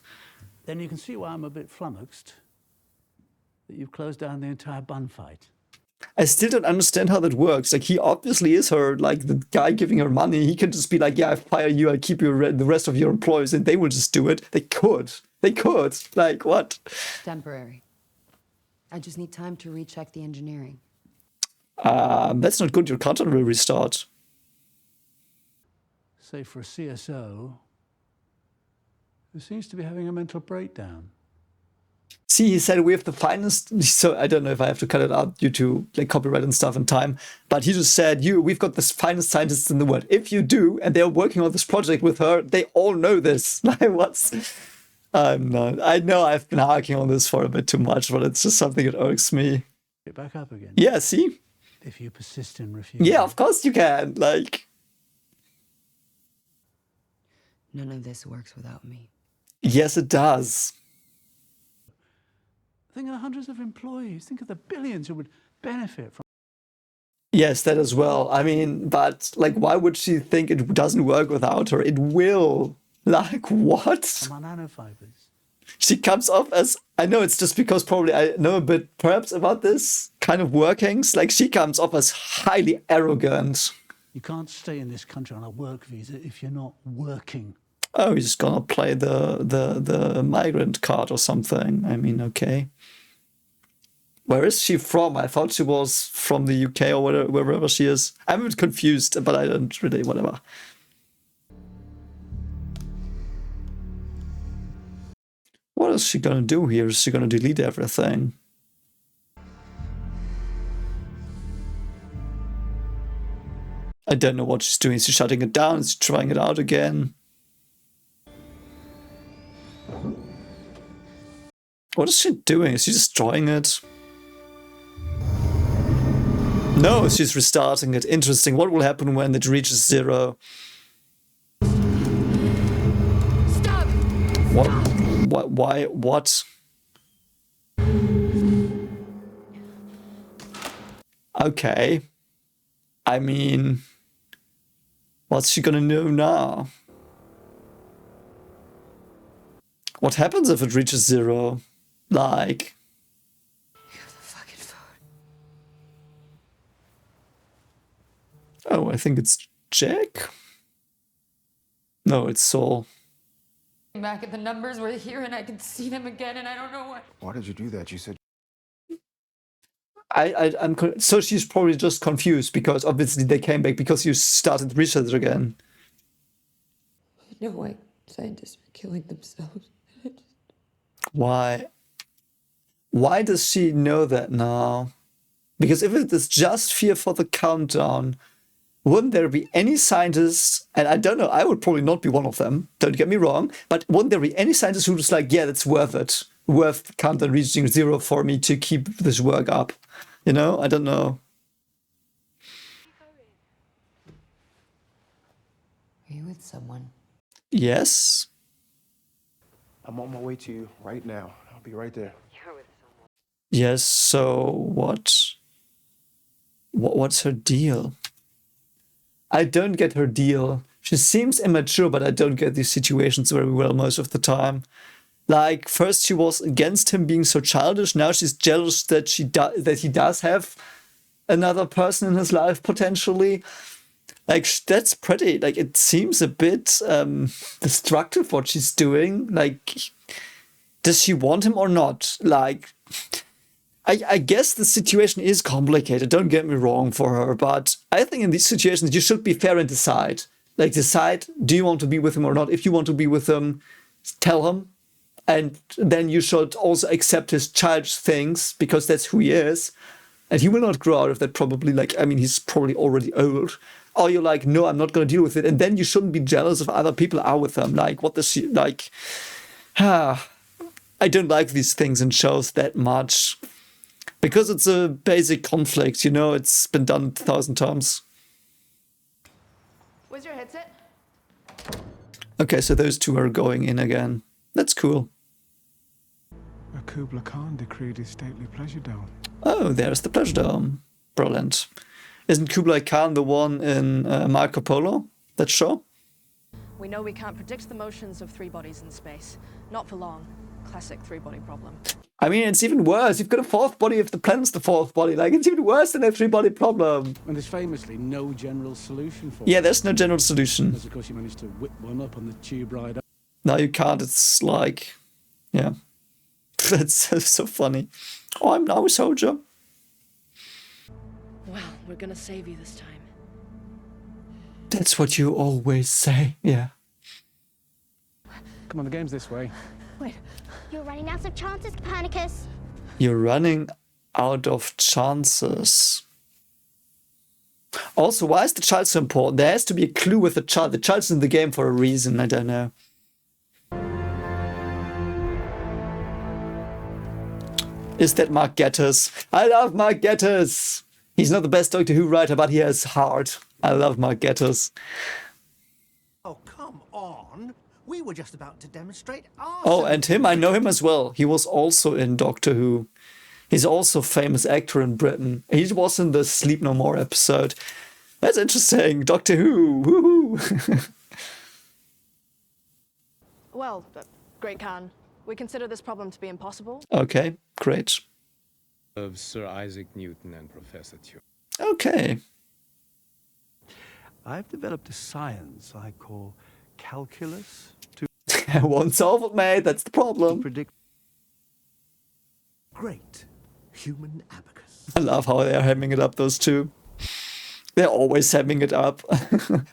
Then you can see why I'm a bit flummoxed that you've closed down the entire bun fight. I still don't understand how that works. Like, he obviously is her, like, the guy giving her money. He can just be like, yeah, I fire you, I keep you the rest of your employees, and they will just do it. They could. They could. Like, what? Temporary. I just need time to recheck the engineering. That's not good. Your countdown will restart. Say for a CSO who seems to be having a mental breakdown. See, he said we have the finest. So I don't know if I have to cut it out due to like copyright and stuff and time. But he just said, we've got the finest scientists in the world. If you do, and they're working on this project with her, they all know this. Like, what's? I'm not. I know I've been harking on this for a bit too much, but it's just something that irks me. Get back up again. Yeah, see? If you persist in refusing. Yeah, of course you can. Like, none of this works without me. Yes, it does. Think of the hundreds of employees. Think of the billions who would benefit from. Yes, that as well. I mean, but like, why would she think it doesn't work without her? It will. Like, what? Nanofibers. She comes off as, I know it's just because probably I know a bit perhaps about this kind of workings. Like, she comes off as highly arrogant. You can't stay in this country on a work visa if you're not working. Oh, he's gonna play the migrant card or something. I mean, okay. Where is she from? I thought she was from the UK or whatever, wherever she is. I'm a bit confused, but I don't really, whatever. What is she gonna do here? Is she gonna delete everything? I don't know what she's doing. Is she shutting it down? Is she trying it out again? What is she doing? Is she destroying it? No, she's restarting it. Interesting. What will happen when it reaches 0? Stop! What? Why? What? Okay. I mean, what's she gonna do now? What happens if it reaches 0? Like... You have the fucking phone. Oh, I think it's Jack? No, it's Saul. Back at the numbers were here and I could see them again and I don't know what. Why did you do that? You said... So she's probably just confused because obviously they came back because you started research again. No way. Scientists were killing themselves. Why? Why does she know that now? Because if it is just fear for the countdown, wouldn't there be any scientists, and I don't know, I would probably not be one of them, don't get me wrong, but wouldn't there be any scientists who was like, yeah, that's worth it. Worth the countdown reaching 0 for me to keep this work up. You know, I don't know. Are you with someone? Yes. I'm on my way to you right now. I'll be right there. Yes, so what? What's her deal? I don't get her deal. She seems immature, but I don't get these situations very well most of the time. Like, first she was against him being so childish, now she's jealous that that he does have another person in his life, potentially. Like, that's pretty, like, it seems a bit destructive what she's doing. Like, does she want him or not? Like, I guess the situation is complicated, don't get me wrong for her, but I think in these situations you should be fair and decide. Like, decide, do you want to be with him or not? If you want to be with him, tell him. And then you should also accept his childish things, because that's who he is. And he will not grow out of that probably. Like, I mean, he's probably already old. Or you're like, no, I'm not going to deal with it. And then you shouldn't be jealous if other people are with him. Like, what does she, like, I don't like these things in shows that much. Because it's a basic conflict, you know, it's been done 1,000 times. Where's your headset? Okay, so those two are going in again. That's cool. A Kubla Khan decreed his stately pleasure dome. Oh, there's the pleasure dome. Brilliant. Isn't Kublai Khan the one in Marco Polo? That show? We know we can't predict the motions of three bodies in space. Not for long. Classic three-body problem. I mean, it's even worse. You've got a fourth body if the planet's the fourth body. Like, it's even worse than a three-body problem. And there's famously no general solution for it. Yeah, there's no general solution. Unless, of course, you managed to whip one up on the tube ride up. No, you can't. It's like, yeah. That's so funny. Oh, I'm now a soldier. Well, we're gonna save you this time. That's what you always say, yeah. Come on, the game's this way. Wait. You're running out of chances, Copernicus. You're running out of chances. Also, why is the child so important? There has to be a clue with the child. The child's in the game for a reason, I don't know. Is that Mark Gatiss? I love Mark Gatiss! He's not the best Doctor Who writer, but he has heart. I love Mark Gatiss. Oh, come on. We were just about to demonstrate our... Oh, and him, I know him as well. He was also in Doctor Who. He's also a famous actor in Britain. He was in the Sleep No More episode. That's interesting. Doctor Who. Woohoo! Well, Great Khan, we consider this problem to be impossible. Okay, great. Of Sir Isaac Newton and Professor Turing. Okay. I've developed a science I call calculus to I won't solve it, mate. That's the problem. predict. Great human abacus. I love how they're hamming it up, those two. They're always hamming it up.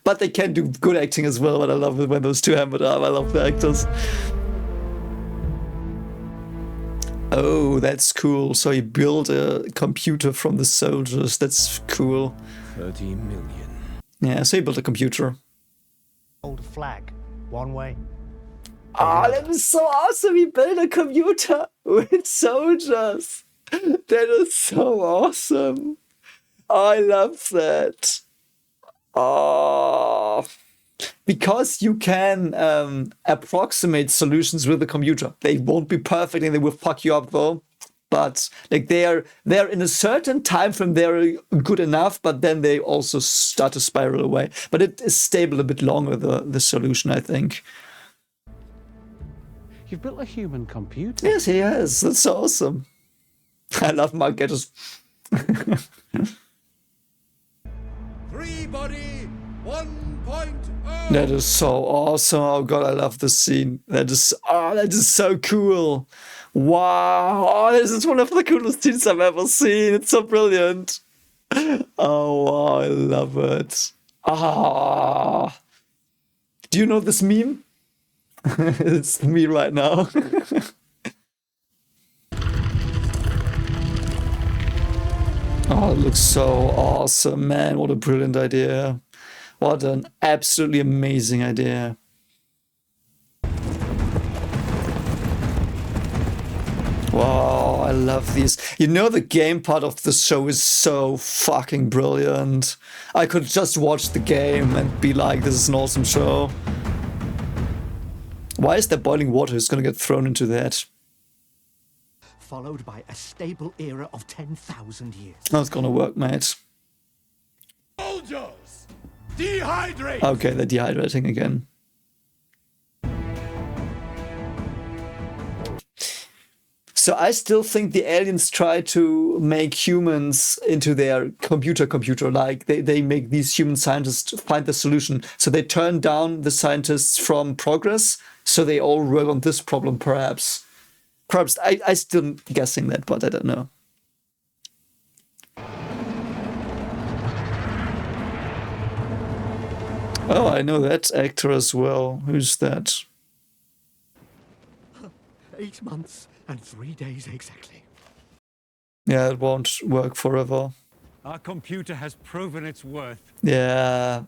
But they can do good acting as well, but I love it when those two ham it up. I love the actors. Oh, that's cool. So you build a computer from the soldiers. That's cool. 30 million. Yeah, so you built a computer. Hold a flag. One way. Ah, that is so awesome. He built a computer with soldiers. That is so awesome. I love that. Oh, because you can approximate solutions with the computer. They won't be perfect and they will fuck you up though. But like they're in a certain time frame, they're good enough, but then they also start to spiral away. But it is stable a bit longer, the solution, I think. You've built a human computer. Yes, he has. That's so awesome. I love Mark Gatiss. 3-body 1.0. That is so awesome. Oh god, I love this scene. That is so cool. Wow. Oh, this is one of the coolest scenes I've ever seen. It's so brilliant. Oh wow, I love it. Ah. Do you know this meme? It's me right now. Oh, it looks so awesome, man. What a brilliant idea. What an absolutely amazing idea. Wow, I love these. You know, the game part of the show is so fucking brilliant. I could just watch the game and be like, this is an awesome show. Why is there boiling water? Who's gonna get thrown into that? Followed by a stable era of 10,000 years. Not gonna work, mate. Soldiers! Dehydrate! Okay, they're dehydrating again. So I still think the aliens try to make humans into their computer. Like they make these human scientists find the solution. So they turn down the scientists from progress. So they all work on this problem, perhaps. Perhaps I still guessing that, but I don't know. Oh, I know that actor as well. Who's that? 8 months and 3 days exactly. Yeah, it won't work forever. Our computer has proven its worth. Yeah.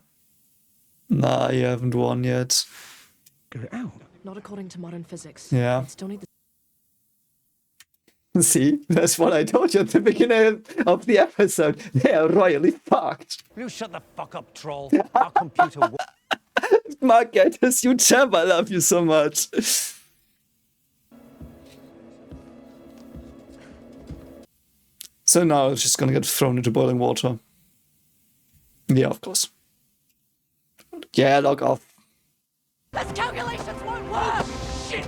Nah, you haven't won yet. Get it out. Not according to modern physics. Yeah. I'd still need the See, that's what I told you at the beginning of the episode. They are royally fucked. You shut the fuck up, troll. Our computer Mark Gatiss, you champ, I love you so much. So now it's just gonna get thrown into boiling water. Yeah, of course. Yeah, log off. These calculations won't work! Shit!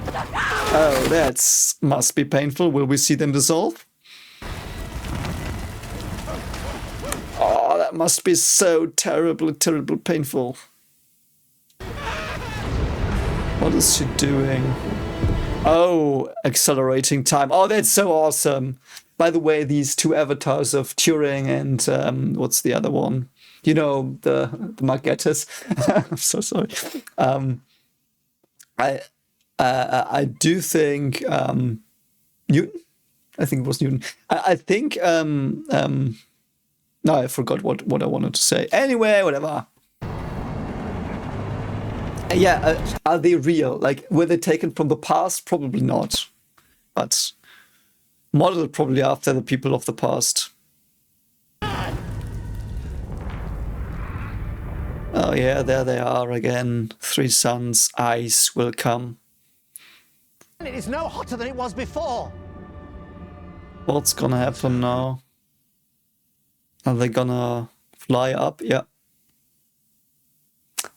Oh, that must be painful. Will we see them dissolve? Oh, that must be so terribly, terribly painful. What is she doing? Oh, accelerating time. Oh, that's so awesome. By the way, these two avatars of Turing and what's the other one? You know, the Mark Gatiss. I'm so sorry. I do think Newton. I think it was Newton. I think no, I forgot what I wanted to say. Anyway, whatever. Yeah, are they real? Like, were they taken from the past? Probably not. But modeled probably after the people of the past. Oh yeah, there they are again. 3 suns, ice will come. It is no hotter than it was before. What's gonna happen now? Are they gonna fly up? Yeah.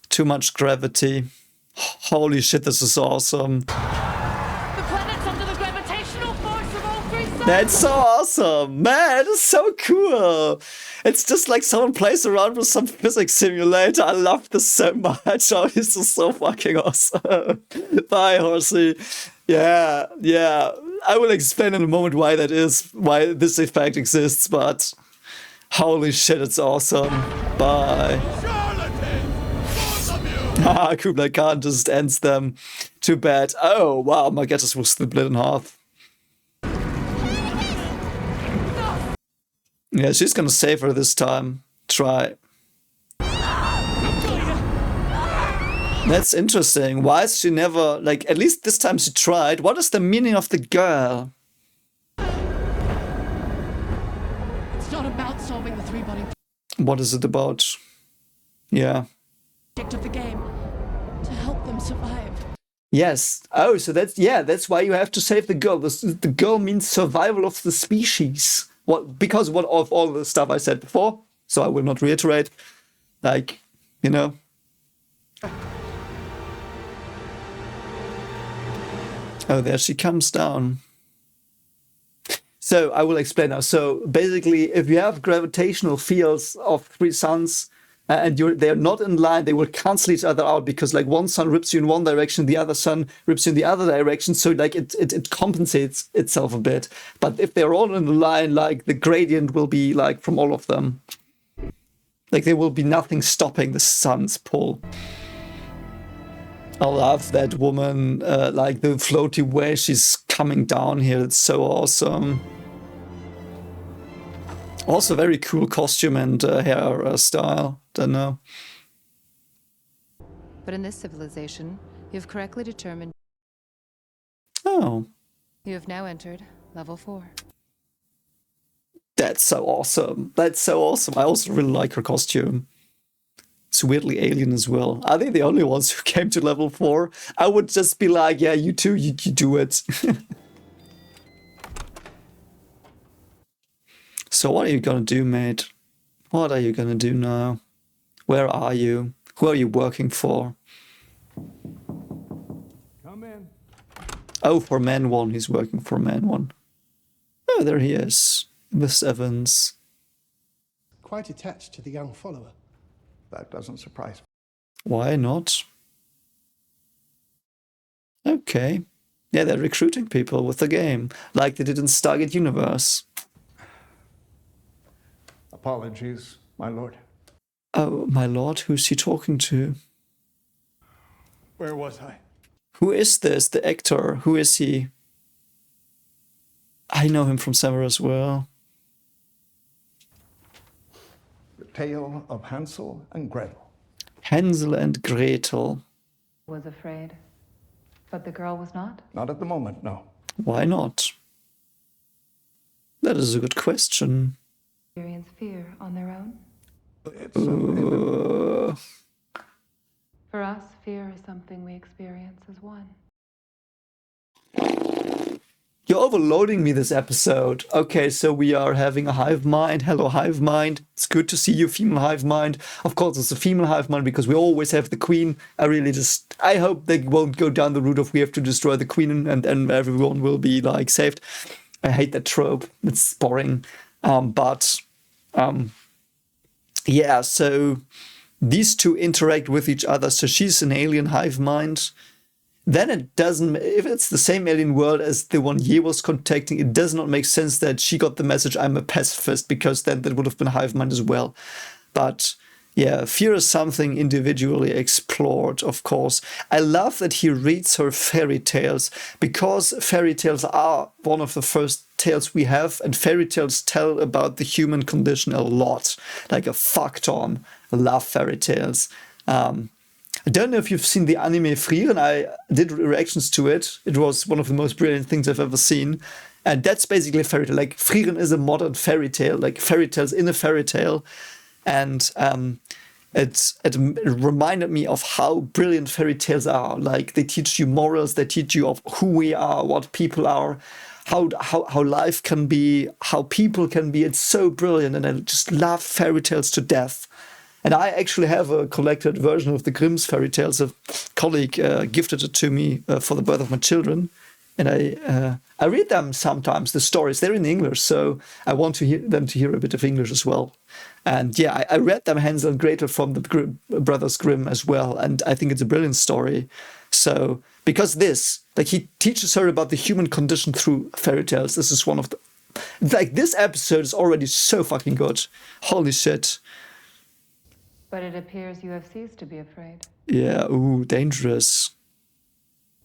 Too much gravity. Holy shit, this is awesome. The planet's under the gravitational force of all 3 suns! That's so awesome! Man, it's so cool! It's just like someone plays around with some physics simulator. I love this so much. Oh, this is so fucking awesome. Bye, horsey. Yeah, yeah. I will explain in a moment why that is, why this effect exists, but holy shit, it's awesome. Bye. Ah, Kublai Khan just ends them. Too bad. Oh, wow, my Gatiss was split in half. Yeah, she's gonna save her this time. Try. That's interesting. Why is she never, like, at least this time she tried. What is the meaning of the girl? It's not about solving the 3-body What is it about? Yeah. project of the game. To help them survive. Yes. Oh, so that's, yeah, that's why you have to save the girl. The girl means survival of the species. What? Because what of all the stuff I said before. So I will not reiterate. Like, you know. Oh, there she comes down. So I will explain now. So basically, if you have gravitational fields of 3 suns and they're not in line, they will cancel each other out because like one sun rips you in one direction, the other sun rips you in the other direction. So like it compensates itself a bit. But if they're all in a line, like the gradient will be like from all of them. Like there will be nothing stopping the sun's pull. I love that woman, like the floaty way she's coming down here. It's so awesome. Also very cool costume and hair style. Don't know. But in this civilization, you have correctly determined. Oh. You have now entered level 4. That's so awesome. That's so awesome. I also really like her costume. It's weirdly alien as well. Are they the only ones who came to level 4? I would just be like, yeah, you too, you do it. So what are you gonna do, mate? What are you gonna do now? Where are you? Who are you working for? Come in. Oh, for Man 1, he's working for Man 1. Oh, there he is. Miss Evans. Quite attached to the young follower. That doesn't surprise me. Why not? Okay. Yeah, they're recruiting people with the game, like they did in Stargate Universe. Apologies, my lord. Oh, my lord, who's he talking to? Where was I? Who is this? The actor? Who is he? I know him from somewhere as well. The tale of Hansel and Gretel. Hansel and Gretel. Was afraid, but the girl was not? Not at the moment, no. Why not? That is a good question. Experience fear on their own? For us, fear is something we experience as one. You're overloading me this episode. Okay, so we are having a hive mind. Hello, hive mind. It's good to see you, female hive mind. Of course, it's a female hive mind because we always have the queen. I hope they won't go down the route of we have to destroy the queen and everyone will be like saved. I hate that trope. It's boring. Yeah, so these two interact with each other. So she's an alien hive mind. Then it doesn't, if it's the same alien world as the one Ye was contacting, it does not make sense that she got the message, I'm a pacifist, because then that would have been hive mind as well. But yeah, fear is something individually explored, of course. I love that he reads her fairy tales, because fairy tales are one of the first tales we have, and fairy tales tell about the human condition a lot. Like a fuck ton. I love fairy tales. I don't know if you've seen the anime Frieren. I did reactions to it. It was one of the most brilliant things I've ever seen. And that's basically a fairy tale. Like, Frieren is a modern fairy tale, like fairy tales in a fairy tale. And it reminded me of how brilliant fairy tales are. Like, they teach you morals, they teach you of who we are, what people are, how life can be, how people can be. It's so brilliant, and I just love fairy tales to death. And I actually have a collected version of the Grimm's fairy tales. A colleague gifted it to me for the birth of my children. And I read them sometimes, the stories. They're in English, so I want to them to hear a bit of English as well. And yeah, I read them Hansel and Gretel from the Brothers Grimm as well. And I think it's a brilliant story. So, because he teaches her about the human condition through fairy tales. This is one of the... Like, this episode is already so fucking good. Holy shit. But it appears you have ceased to be afraid. Yeah, ooh, dangerous.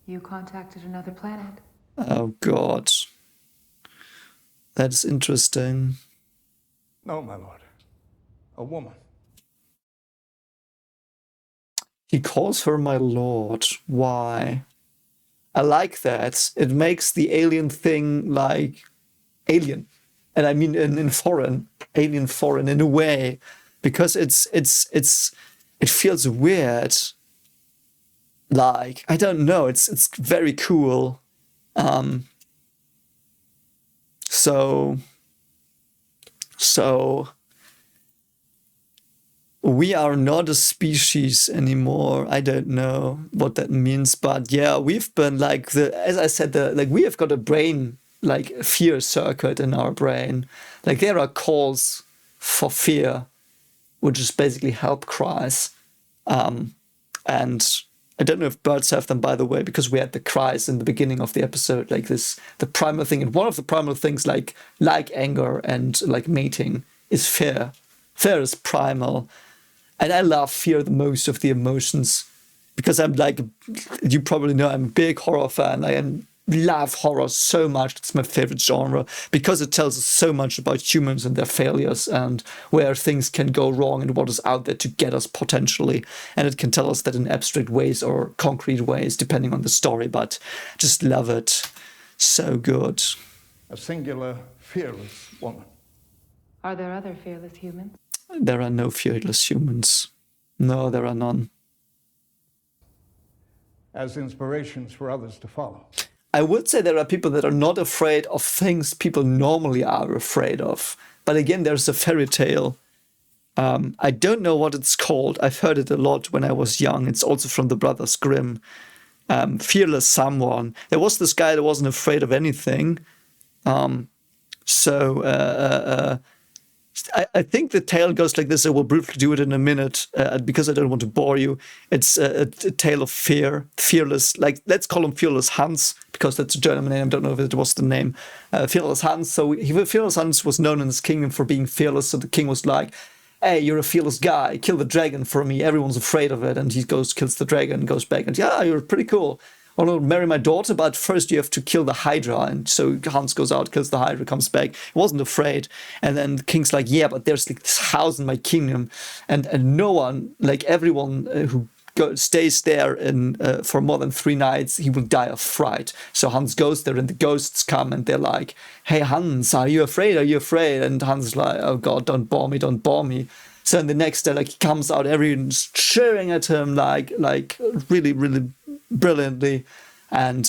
You contacted another planet. Oh, God. That's interesting. No, my lord. A woman. He calls her my lord. Why? I like that. It makes the alien thing like alien. And I mean in foreign. Alien foreign in a way. Because it feels weird. Like, I don't know, it's very cool. So we are not a species anymore. I don't know what that means, but yeah, we've been like as I said, we have got a brain, like a fear circuit in our brain. Like, there are calls for fear, which is basically help cries. And I don't know if birds have them, by the way, because we had the cries in the beginning of the episode, like this, the primal thing. And one of the primal things, like anger and like mating, is fear. Fear is primal. And I love fear the most of the emotions, because I'm like, you probably know, I'm a big horror fan. I love horror so much. It's my favorite genre, because it tells us so much about humans and their failures and where things can go wrong and what is out there to get us potentially. And it can tell us that in abstract ways or concrete ways, depending on the story, but just love it. So good. A singular, fearless woman. Are there other fearless humans? There are no fearless humans. No, there are none. As inspirations for others to follow. I would say there are people that are not afraid of things people normally are afraid of. But again, there's a fairy tale. I don't know what it's called. I've heard it a lot when I was young. It's also from the Brothers Grimm. Fearless someone. There was this guy that wasn't afraid of anything. I think the tale goes like this. I will briefly do it in a minute because I don't want to bore you. It's a tale of fear, fearless. Like, let's call him Fearless Hans, because that's a German name. I don't know if it was the name. Fearless Hans. So Fearless Hans was known in his kingdom for being fearless. So the king was like, hey, you're a fearless guy, kill the dragon for me, everyone's afraid of it, and he goes, kills the dragon, goes back, and yeah, you're pretty cool. I want to marry my daughter, but first you have to kill the Hydra. And so Hans goes out, kills the Hydra, comes back. He wasn't afraid. And then the king's like, yeah, but there's like this house in my kingdom. And no one, like everyone who stays there for more than 3 nights, he will die of fright. So Hans goes there and the ghosts come and they're like, hey, Hans, are you afraid? Are you afraid? And Hans is like, oh God, don't bore me, don't bore me. So in the next day, like he comes out, everyone's cheering at him, like really, really brilliantly. And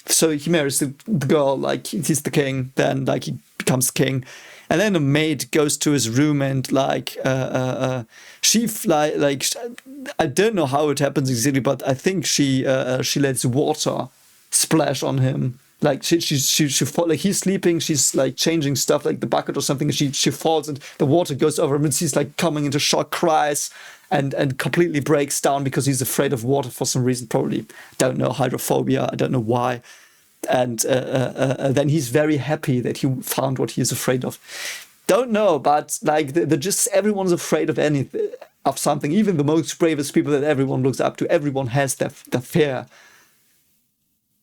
so he marries the girl, like he's the king, then like he becomes king. And then the maid goes to his room and like she I don't know how it happens exactly, but I think she lets water splash on him. Like she fall, like he's sleeping, she's like changing stuff like the bucket or something, and she falls and the water goes over him and he's like coming into shock, cries and completely breaks down because he's afraid of water for some reason, probably don't know, hydrophobia, I don't know why. And then he's very happy that he found what he is afraid of. Don't know, but like the just everyone's afraid of anything, of something. Even the most bravest people that everyone looks up to, everyone has their fear.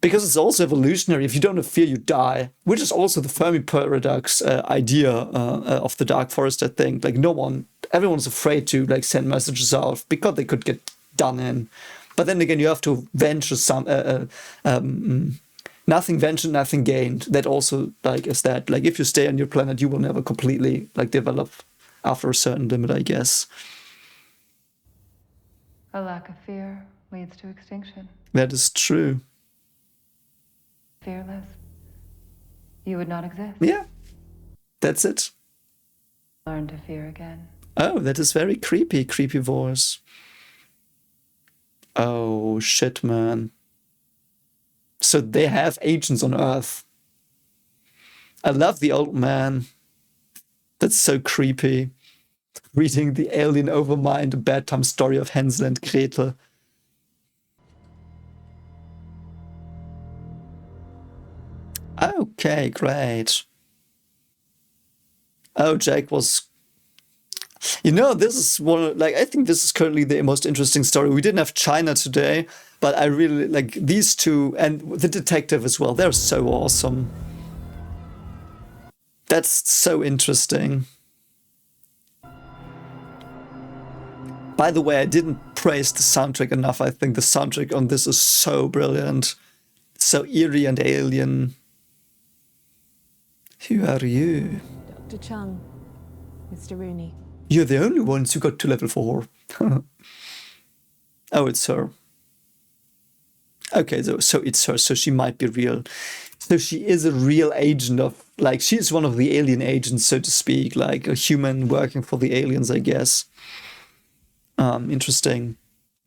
Because it's also evolutionary. If you don't have fear, you die. Which is also the Fermi paradox idea of the Dark Forest, I think. Like everyone's afraid to like send messages out because they could get done in. But then again, you have to venture nothing ventured, nothing gained. That also like is that. Like if you stay on your planet, you will never completely like develop after a certain limit, I guess. A lack of fear leads to extinction. That is true. Fearless, you would not exist. Yeah, that's it. Learn to fear again. Oh, that is very creepy voice. Oh, shit, man. So they have agents on Earth. I love the old man. That's so creepy. Reading the alien overmind, a bedtime story of Hansel and Gretel. Okay, great. Oh, Jack was... this is I think this is currently the most interesting story. We didn't have China today, but I really like these two and the detective as well. They're so awesome. That's so interesting. By the way, I didn't praise the soundtrack enough. I think the soundtrack on this is so brilliant. So eerie and alien. Who are you? Dr. Chung, Mr. Rooney. You're the only ones who got to level 4. Oh, it's her. Okay, so it's her, so she might be real. So she is a real agent of, like, she's one of the alien agents, so to speak, like a human working for the aliens, I guess. Interesting.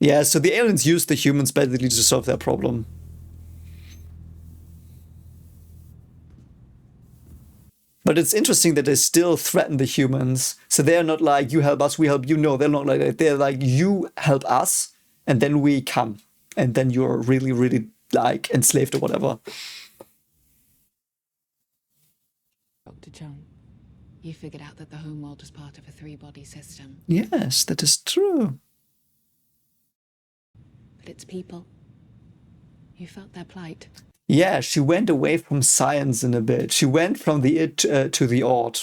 Yeah, so the aliens use the humans basically to solve their problem. But it's interesting that they still threaten the humans. So they're not like, you help us, we help you. No, they're not like that. They're like, you help us, and then we come. And then you're really, really, like, enslaved or whatever. Dr. Chung, you figured out that the homeworld is part of a 3-body system. Yes, that is true. But it's people. You felt their plight. Yeah, she went away from science in a bit. She went from the it to the odd.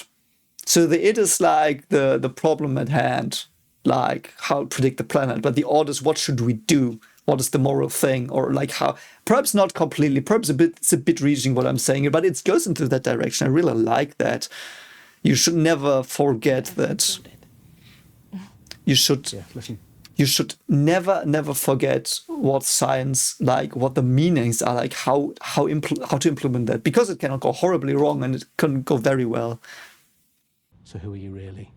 So the it is like the problem at hand, like how to predict the planet. But the odd is what should we do? What is the moral thing? Or like how, perhaps not completely, perhaps it's a bit reaching what I'm saying, but it goes into that direction. I really like that. You should never forget that. You should... Yeah, listen. You should never forget what science, like what the meanings are, like how to implement that, because it can go horribly wrong and it can go very well. So who are you really?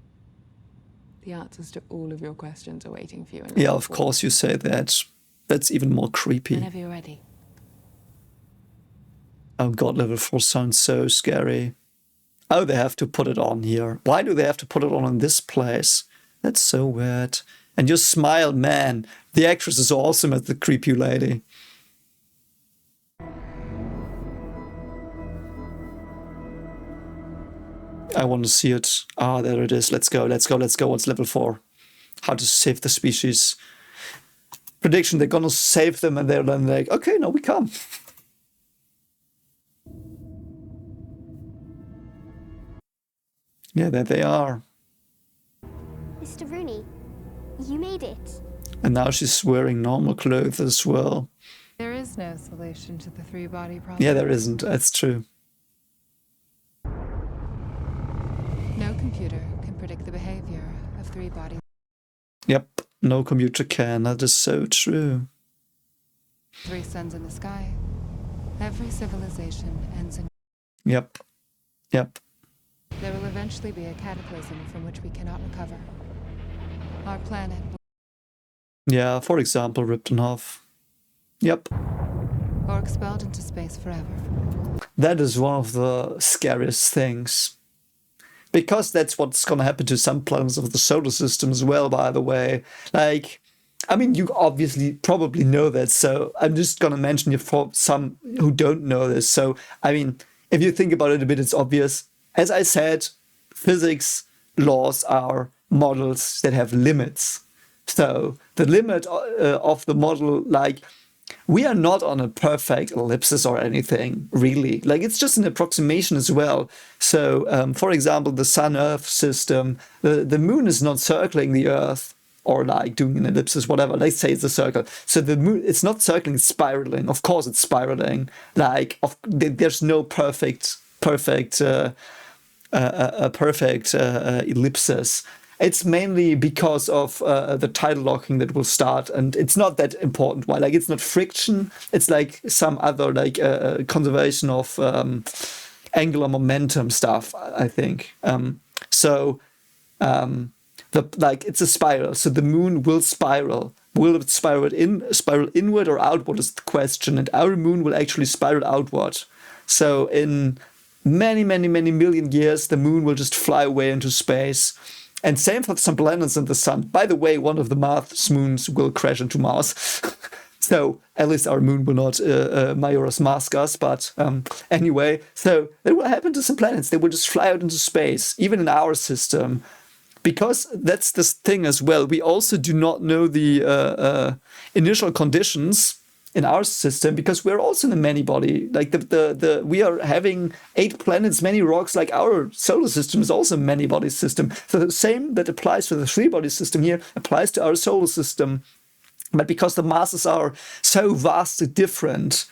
The answers to all of your questions are waiting for you. Yeah, of course you say that. That's even more creepy. Whenever you're ready. Oh god, level 4 sounds so scary. Oh, they have to put it on here. Why do they have to put it on in this place? That's so weird. And your smile, man. The actress is awesome as the creepy lady. I want to see it. Ah, there it is. Let's go, let's go, let's go. What's level 4? How to save the species. Prediction, they're gonna save them and they're then like, okay, no, we come. Yeah, there they are. Mr. Rooney, you made it. And now she's wearing normal clothes as well. There is no solution to the three-body problem. Yeah, there isn't. That's true. No computer can predict the behavior of three bodies. Yep, no computer can. That is so true. 3 suns in the sky. Every civilization ends in... Yep. Yep. There will eventually be a cataclysm from which we cannot recover. Our planet Yeah, for example, ripped in half. Yep. or expelled into space forever. That is one of the scariest things. Because that's what's going to happen to some planets of the solar system as well, by the way. Like, I mean, you obviously probably know that, so I'm just going to mention it for some who don't know this. So, I mean, if you think about it a bit, it's obvious. As I said, physics laws are models that have limits. So, the limit of the model, like, we are not on a perfect ellipsis or anything, really. Like, it's just an approximation as well. So, for example, the Sun-Earth system, the moon is not circling the Earth or like doing an ellipsis, whatever. Let's say it's a circle. So the moon, it's not circling, it's spiraling. Of course, it's spiraling. Like, there's no perfect ellipsis. It's mainly because of the tidal locking that will start, and it's not that important. Why? Like, it's not friction. It's like some other like conservation of angular momentum stuff, I think. It's a spiral. So the moon will spiral. Will it spiral inward or outward is the question, and our moon will actually spiral outward. So in many million years, the moon will just fly away into space. And same for some planets and the sun. By the way, one of the Mars moons will crash into Mars. So at least our moon will not Majora's Mask us. But anyway, so that will happen to some planets. They will just fly out into space, even in our system. Because that's this thing as well. We also do not know the initial conditions in our system, because we're also in a many-body. Like we are having 8 planets, many rocks. Like our solar system is also a many-body system. So the same that applies to the 3-body system here applies to our solar system. But because the masses are so vastly different,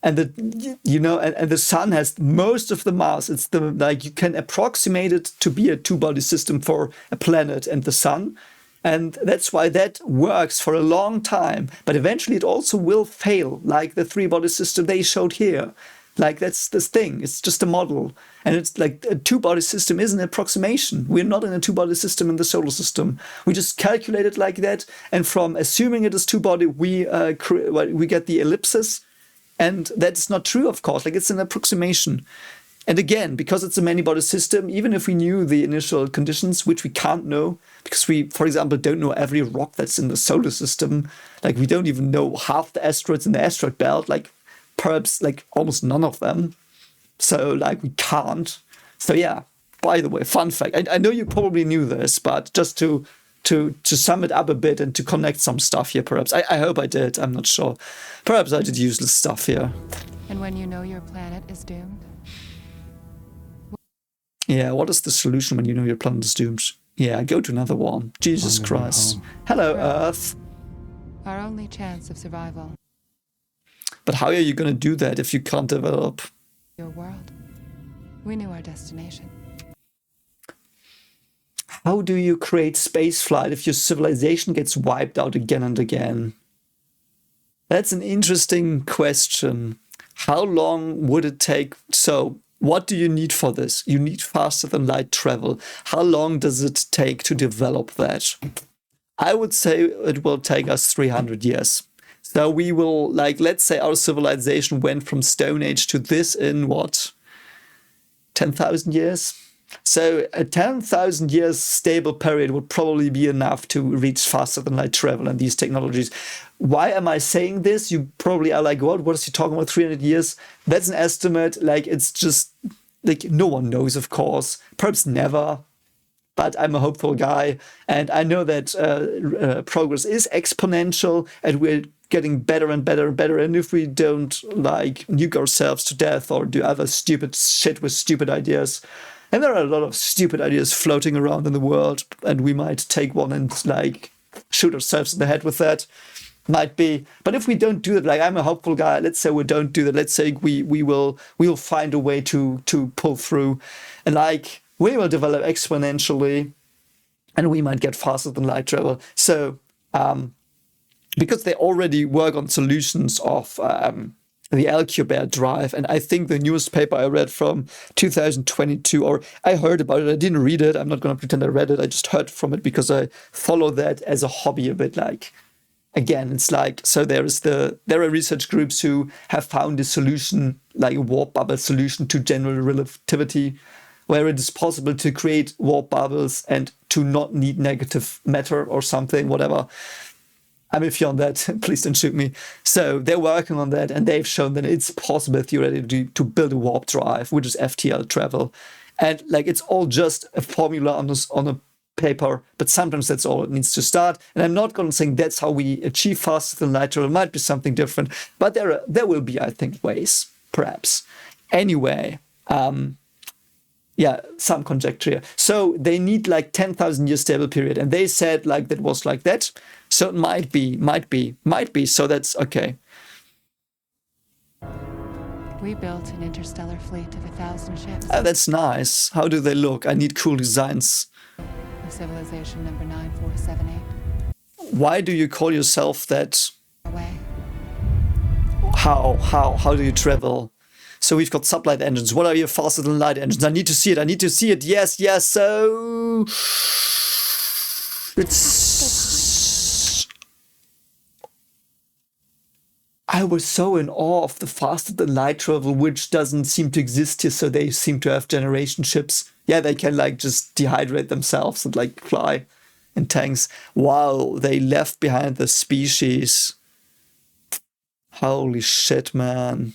and the sun has most of the mass, it's you can approximate it to be a 2-body system for a planet and the sun. And that's why that works for a long time. But eventually it also will fail, like the 3-body system they showed here. Like, that's this thing. It's just a model. And it's like a 2-body system is an approximation. We're not in a 2-body system in the solar system. We just calculate it like that. And from assuming it is 2-body, we get the ellipsis. And that's not true, of course. Like, it's an approximation. And again, because it's a many-body system, even if we knew the initial conditions, which we can't know, because we, for example, don't know every rock that's in the solar system, like we don't even know half the asteroids in the asteroid belt, like perhaps like almost none of them. So like we can't. So yeah, by the way, fun fact. I know you probably knew this, but just to sum it up a bit and to connect some stuff here, perhaps. I hope I did. I'm not sure. Perhaps I did useless stuff here. And when you know your planet is doomed? Yeah, what is the solution when you know your planet is doomed? Yeah, go to another one. Jesus Christ. Hello, Earth. Our only chance of survival. But how are you going to do that if you can't develop Your world. We knew our destination. How do you create spaceflight if your civilization gets wiped out again and again? That's an interesting question. How long would it take? So, what do you need for this? You need faster than light travel. How long does it take to develop that? I would say it will take us 300 years. So we will, like, let's say our civilization went from Stone Age to this in what? 10,000 years? So a 10,000 years stable period would probably be enough to reach faster than light travel and these technologies. Why am I saying this? You probably are like, what is he talking about, 300 years? That's an estimate. Like, it's just like, no one knows, of course. Perhaps never. But I'm a hopeful guy, and I know that progress is exponential, and we're getting better and better and better. And if we don't like nuke ourselves to death or do other stupid shit with stupid ideas, and there are a lot of stupid ideas floating around in the world, and we might take one and like shoot ourselves in the head with that. Might be, but if we don't do that, like, I'm a hopeful guy. Let's say we don't do that. Let's say we will find a way to pull through, and like, we will develop exponentially, and we might get faster than light travel. So, because they already work on solutions of the Alcubierre drive, and I think the newest paper I read from 2022, or I heard about it, I didn't read it. I'm not going to pretend I read it. I just heard from it because I follow that as a hobby a bit. Like, again, it's like, so there are research groups who have found a solution, like a warp bubble solution to general relativity, where it is possible to create warp bubbles and to not need negative matter or something, whatever. I'm iffy on that. Please don't shoot me. So they're working on that, and they've shown that it's possible theoretically to build a warp drive, which is FTL travel. And like, it's all just a formula on a paper, but sometimes that's all it needs to start. And I'm not going to say that's how we achieve faster than light travel. It might be something different, but there will be, I think, ways, perhaps. Anyway, yeah, some conjecture here. So they need like 10,000 year stable period, and they said like that was like that. So it might be. So that's okay. We built an interstellar fleet of 1,000 ships. Oh, that's nice. How do they look? I need cool designs. Of civilization number 9478. Why do you call yourself that? Away. How do you travel? So we've got sublight engines. What are your faster than light engines? I need to see it. Yes. So I was so in awe of the faster than light travel, which doesn't seem to exist here. So they seem to have generation ships. Yeah, they can like just dehydrate themselves and like fly in tanks. Wow, they left behind the species. Holy shit, man.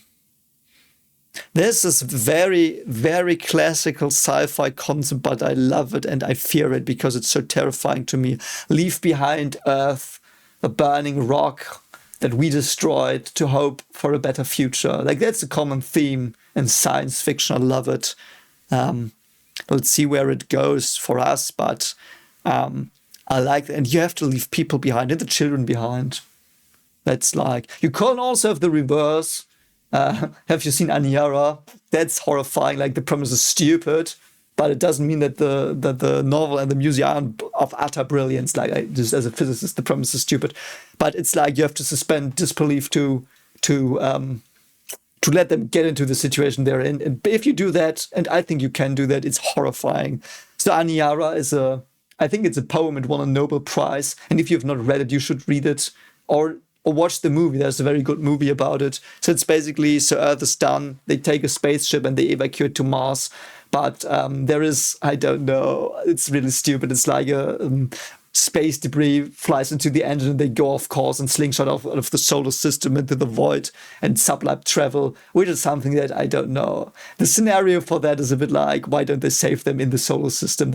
This is very, very classical sci-fi concept, but I love it and I fear it because it's so terrifying to me. Leave behind Earth, a burning rock that we destroyed to hope for a better future. Like, that's a common theme in science fiction. I love it. Let's see where it goes for us, but I like it. And you have to leave people behind and the children behind. That's like, you can also have the reverse. Have you seen Aniara? That's horrifying. Like, the premise is stupid, but it doesn't mean that the novel and the music aren't of utter brilliance. Like, just as a physicist, the premise is stupid, but it's like you have to suspend disbelief to let them get into the situation they're in. And if you do that, and I think you can do that, it's horrifying. So Aniara is I think it's a poem. It won a Nobel Prize, and if you've not read it, you should read it or watch the movie. There's a very good movie about it. So it's basically, so Earth is done. They take a spaceship and they evacuate to Mars. But there is, I don't know, it's really stupid. It's like a space debris flies into the engine and they go off course and slingshot out of the solar system into the void and sublight travel, which is something that I don't know. The scenario for that is a bit like, why don't they save them in the solar system?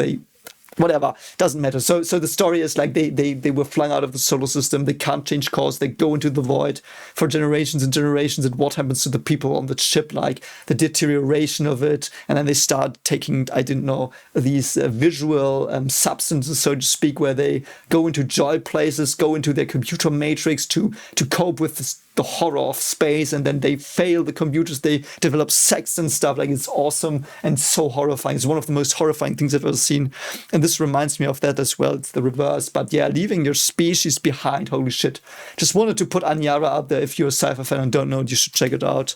Whatever, doesn't matter. So the story is like they were flung out of the solar system. They can't change course. They go into the void for generations and generations. And what happens to the people on the ship? Like, the deterioration of it. And then they start taking, I didn't know, these visual substances, so to speak, where they go into joy places, go into their computer matrix to cope with the horror of space, and then they fail the computers. They develop sex and stuff. Like, it's awesome and so horrifying. It's one of the most horrifying things I've ever seen. And this reminds me of that as well. It's the reverse. But yeah, leaving your species behind. Holy shit. Just wanted to put Aniara out there. If you're a sci-fi fan and don't know it, you should check it out.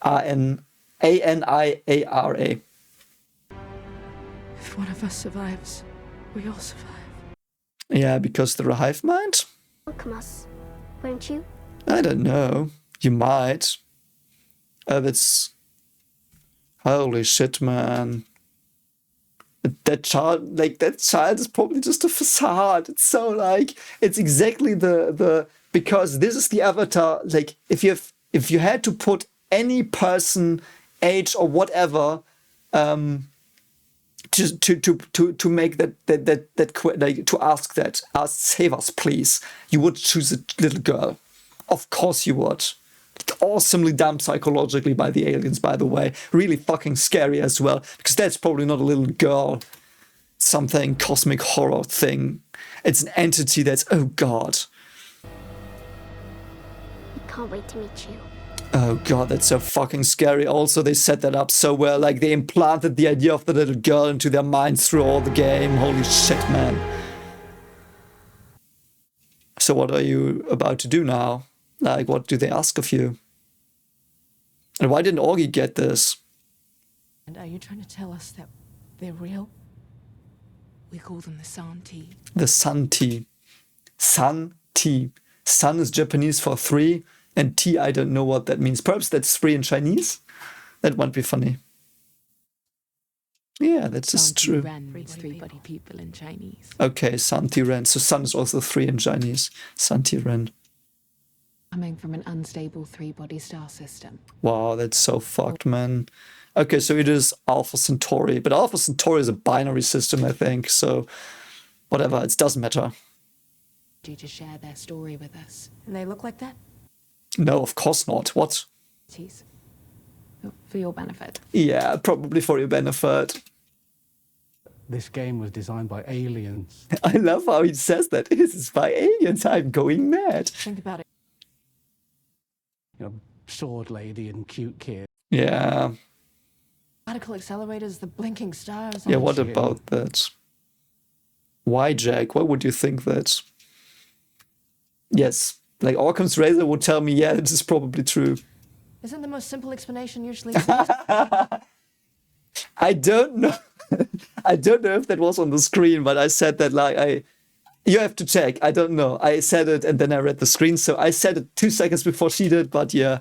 Aniara. If one of us survives, we all survive. Yeah, because they're a hive mind? Welcome us, won't you? I don't know. You might. That's... Holy shit, man. That child is probably just a facade. It's so like, it's exactly the because this is the avatar. Like, if you had to put any person, age or whatever, to make to ask that, save us, please, you would choose a little girl. Of course you would. Awesomely done psychologically by the aliens, by the way. Really fucking scary as well, because that's probably not a little girl. Something cosmic horror thing. It's an entity that's, oh god. Can't wait to meet you. Oh god, that's so fucking scary. Also, they set that up so well. Like, they implanted the idea of the little girl into their minds through all the game. Holy shit, man. So what are you about to do now? Like, what do they ask of you? And why didn't Augie get this? And are you trying to tell us that they're real? We call them the Santi. The Santi. Santi. San is Japanese for 3, and T, I don't know what that means. Perhaps that's 3 in Chinese? That might be funny. Yeah, that's just true. Ren means 3-body people in Chinese. Okay, Santi Ren. So Sun is also 3 in Chinese. Santi Ren. Coming from an unstable 3-body star system. Wow, that's so fucked, man. Okay, so it is Alpha Centauri. But Alpha Centauri is a binary system, I think. So whatever, it doesn't matter. Due to share their story with us. And they look like that? No, of course not. What? For your benefit. Yeah, probably for your benefit. This game was designed by aliens. I love how he says that. This is by aliens. I'm going mad. Think about it. You know, sword lady and cute kid. Yeah. Particle accelerators, the blinking stars. Yeah, what about that? Why, Jack? Why would you think that? Yes, like Occam's razor would tell me, yeah, this is probably true. Isn't the most simple explanation usually I don't know. I don't know if that was on the screen, but I said that like you have to check. I don't know. I said it and then I read the screen, so I said it 2 seconds before she did, but yeah.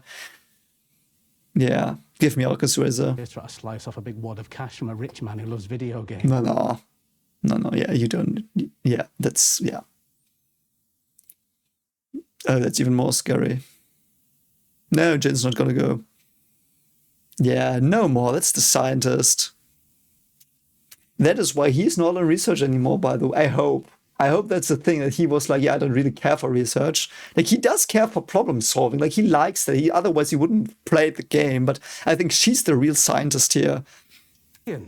Yeah. Give me Occam's razor. Just try to slice off a big wad of cash from a rich man who loves video games. No, yeah, you don't. Yeah, that's, yeah. Oh, that's even more scary. No, Jen's not gonna go. Yeah, no more. That's the scientist. That is why he's not in research anymore, by the way. I hope. I hope that's the thing, that he was like, yeah, I don't really care for research. Like, he does care for problem solving. Like, he likes that. Otherwise, he wouldn't play the game. But I think she's the real scientist here. I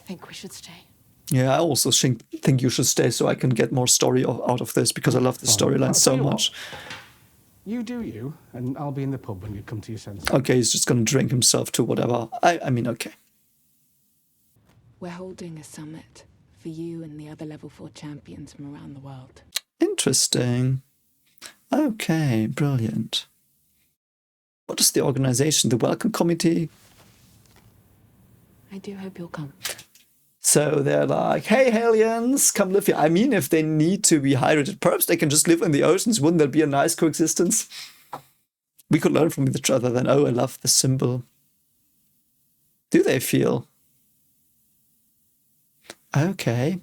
think we should stay. Yeah, I also think you should stay so I can get more story out of this, because I love the storyline so much. You do you, and I'll be in the pub when you come to your senses. Okay, he's just gonna drink himself to whatever. I mean, okay. We're holding a summit for you and the other level 4 champions from around the world. Interesting. Okay, brilliant. What is the organization? The Welcome Committee? I do hope you'll come. So they're like, hey, aliens, come live here. I mean, if they need to be hydrated, perhaps they can just live in the oceans. Wouldn't that be a nice coexistence? We could learn from each other then. Oh, I love the symbol. Do they feel? Okay.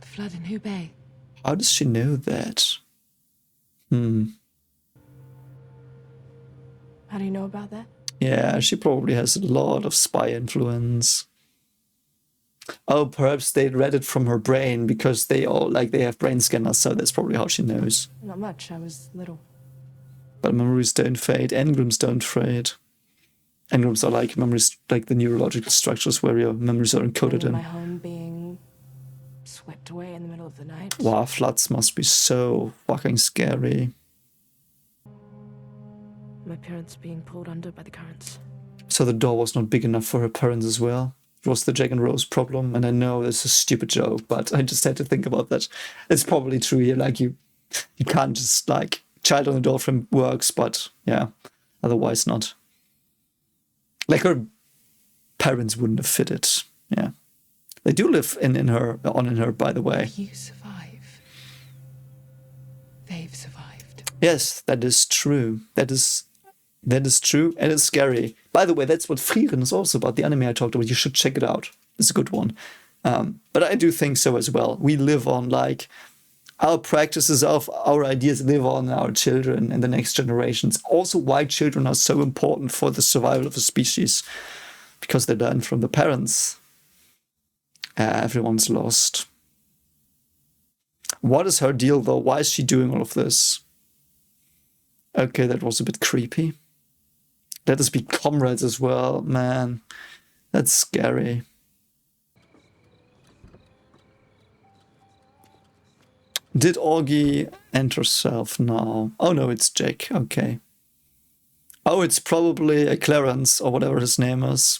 The flood in Hubei. How does she know that? How do you know about that? Yeah, she probably has a lot of spy influence. Oh, perhaps they read it from her brain, because they have brain scanners, so that's probably how she knows. Not much. I was little. But memories don't fade. Engrams don't fade. Engrams are like memories, like the neurological structures where your memories are encoded in. My home being swept away in the middle of the night. Wow, floods must be so fucking scary. My parents being pulled under by the currents. So the door was not big enough for her parents as well. It was the Jack and Rose problem, and I know this is a stupid joke, but I just had to think about that. It's probably true here. Like, you can't just, like, child on the door frame works, but yeah, otherwise not. Like, her parents wouldn't have fit it. Yeah, they do live in her, by the way. You survive. They've survived. Yes, that is true. That is true, and it's scary. By the way, that's what Frieren is also about, the anime I talked about. You should check it out. It's a good one. But I do think so as well. We live on, like, our practices of our ideas live on in our children and the next generations. Also, why children are so important for the survival of a species, because they learn from the parents. Everyone's lost. What is her deal, though? Why is she doing all of this? Okay, that was a bit creepy. Let us be comrades as well, man. That's scary. Did Augie enter herself now? Oh no, it's Jake. Okay. Oh, it's probably a Clarence or whatever his name is.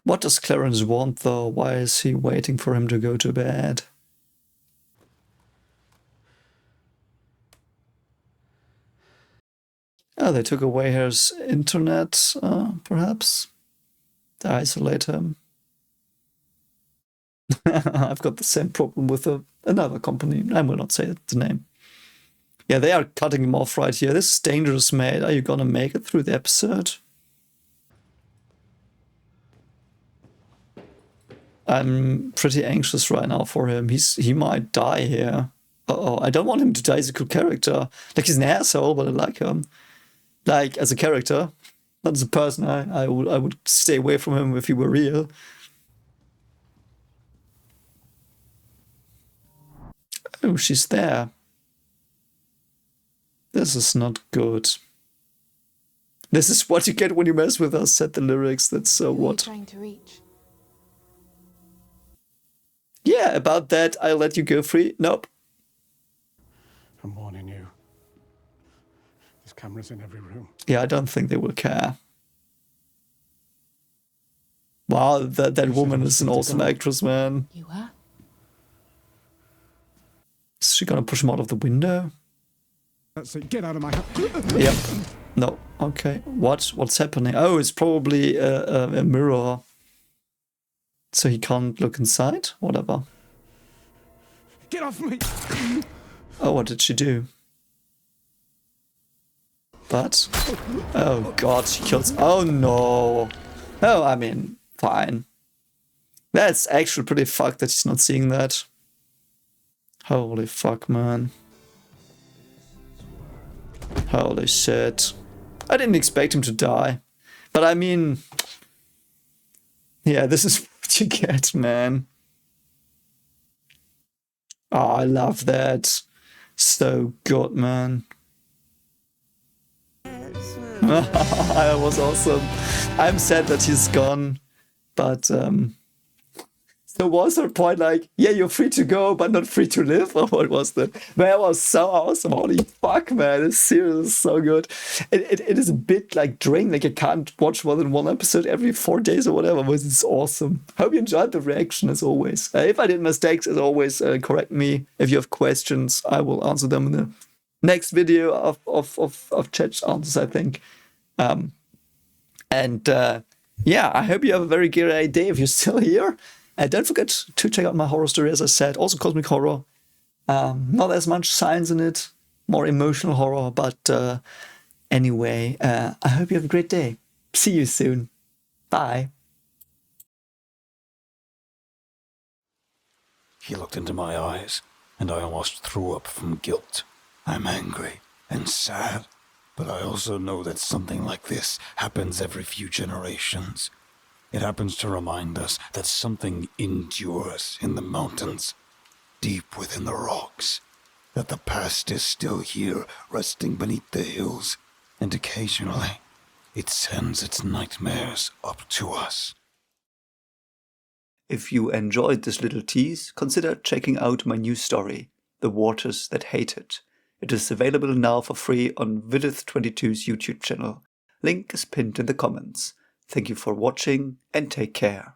What does Clarence want, though? Why is he waiting for him to go to bed? Oh, they took away his internet, perhaps? To isolate him. I've got the same problem with another company. I will not say the name. Yeah, they are cutting him off right here. This is dangerous, mate. Are you gonna make it through the episode? I'm pretty anxious right now for him. He might die here. Uh-oh, I don't want him to die. He's a cool character. Like, he's an asshole, but I like him. Like, as a character. Not as a person. I would stay away from him if he were real. Oh, she's there. This is not good. This is what you get when you mess with us, said the lyrics. That's so what? Trying to reach. Yeah, about that, I'll let you go free. Nope. I'm warning you. There's cameras in every room. Yeah, I don't think they will care. Wow, that woman is an awesome actress, man. You are? Is she gonna push him out of the window? That's it. Get out of my house. Yep. No. Okay. What's happening? Oh, it's probably a mirror. So he can't look inside? Whatever. Get off me! Oh, what did she do? But... Oh god, she kills... Oh no! Oh, I mean, fine. That's actually pretty fucked that she's not seeing that. Holy fuck, man. Holy shit. I didn't expect him to die. But I mean... Yeah, this is what you get, man. Oh, I love that. So good, man. That was awesome. I'm sad that he's gone. But, so was her point like, yeah, you're free to go, but not free to live? Or what was that? That was so awesome. Holy fuck, man. This series is so good. It is a bit like draining. Like, I can't watch more than one episode every 4 days or whatever, but it's awesome. Hope you enjoyed the reaction, as always. If I did mistakes, as always, correct me. If you have questions, I will answer them in the next video of chat answers, I think. Yeah, I hope you have a very great day if you're still here. Don't forget to check out my horror story, as I said. Also cosmic horror. Not as much science in it. More emotional horror. But anyway, I hope you have a great day. See you soon. Bye. He looked into my eyes, and I almost threw up from guilt. I'm angry and sad, but I also know that something like this happens every few generations. It happens to remind us that something endures in the mountains, deep within the rocks, that the past is still here, resting beneath the hills, and occasionally it sends its nightmares up to us. If you enjoyed this little tease, consider checking out my new story, The Waters That Hated. It is available now for free on Vidith22's YouTube channel. Link is pinned in the comments. Thank you for watching and take care.